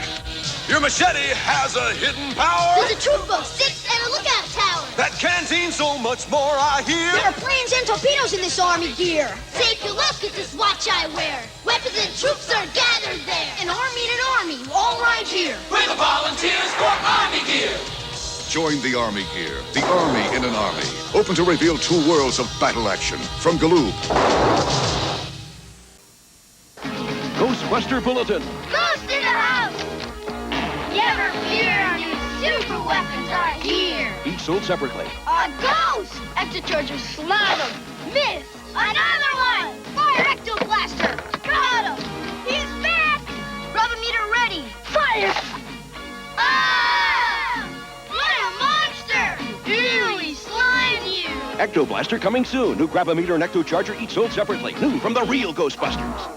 Your machete has a hidden power.
There's a troop of 6 and a lookout tower.
That canteen so much more I hear.
There are planes and torpedoes in this army gear. Take a look at this watch I wear. Weapons and troops are gathered there. An army in an army, all right here.
We're the volunteers for Army gear.
Join the Army gear, the Army in an Army. Open to reveal 2 worlds of battle action from Galoob.
Ghostbuster Bulletin.
Ghost in the house! Never fear, our new super weapons are here.
Each sold separately.
A ghost! Ecto-Charger, slide him! Miss! Another one! Fire Ecto Blaster! Got him! He's back! Rubber-meter ready! Fire! Ah! What a monster! Really slimed you!
Ecto Blaster coming soon. New Grab-A-Meter and Ecto Charger each sold separately. New from the real Ghostbusters.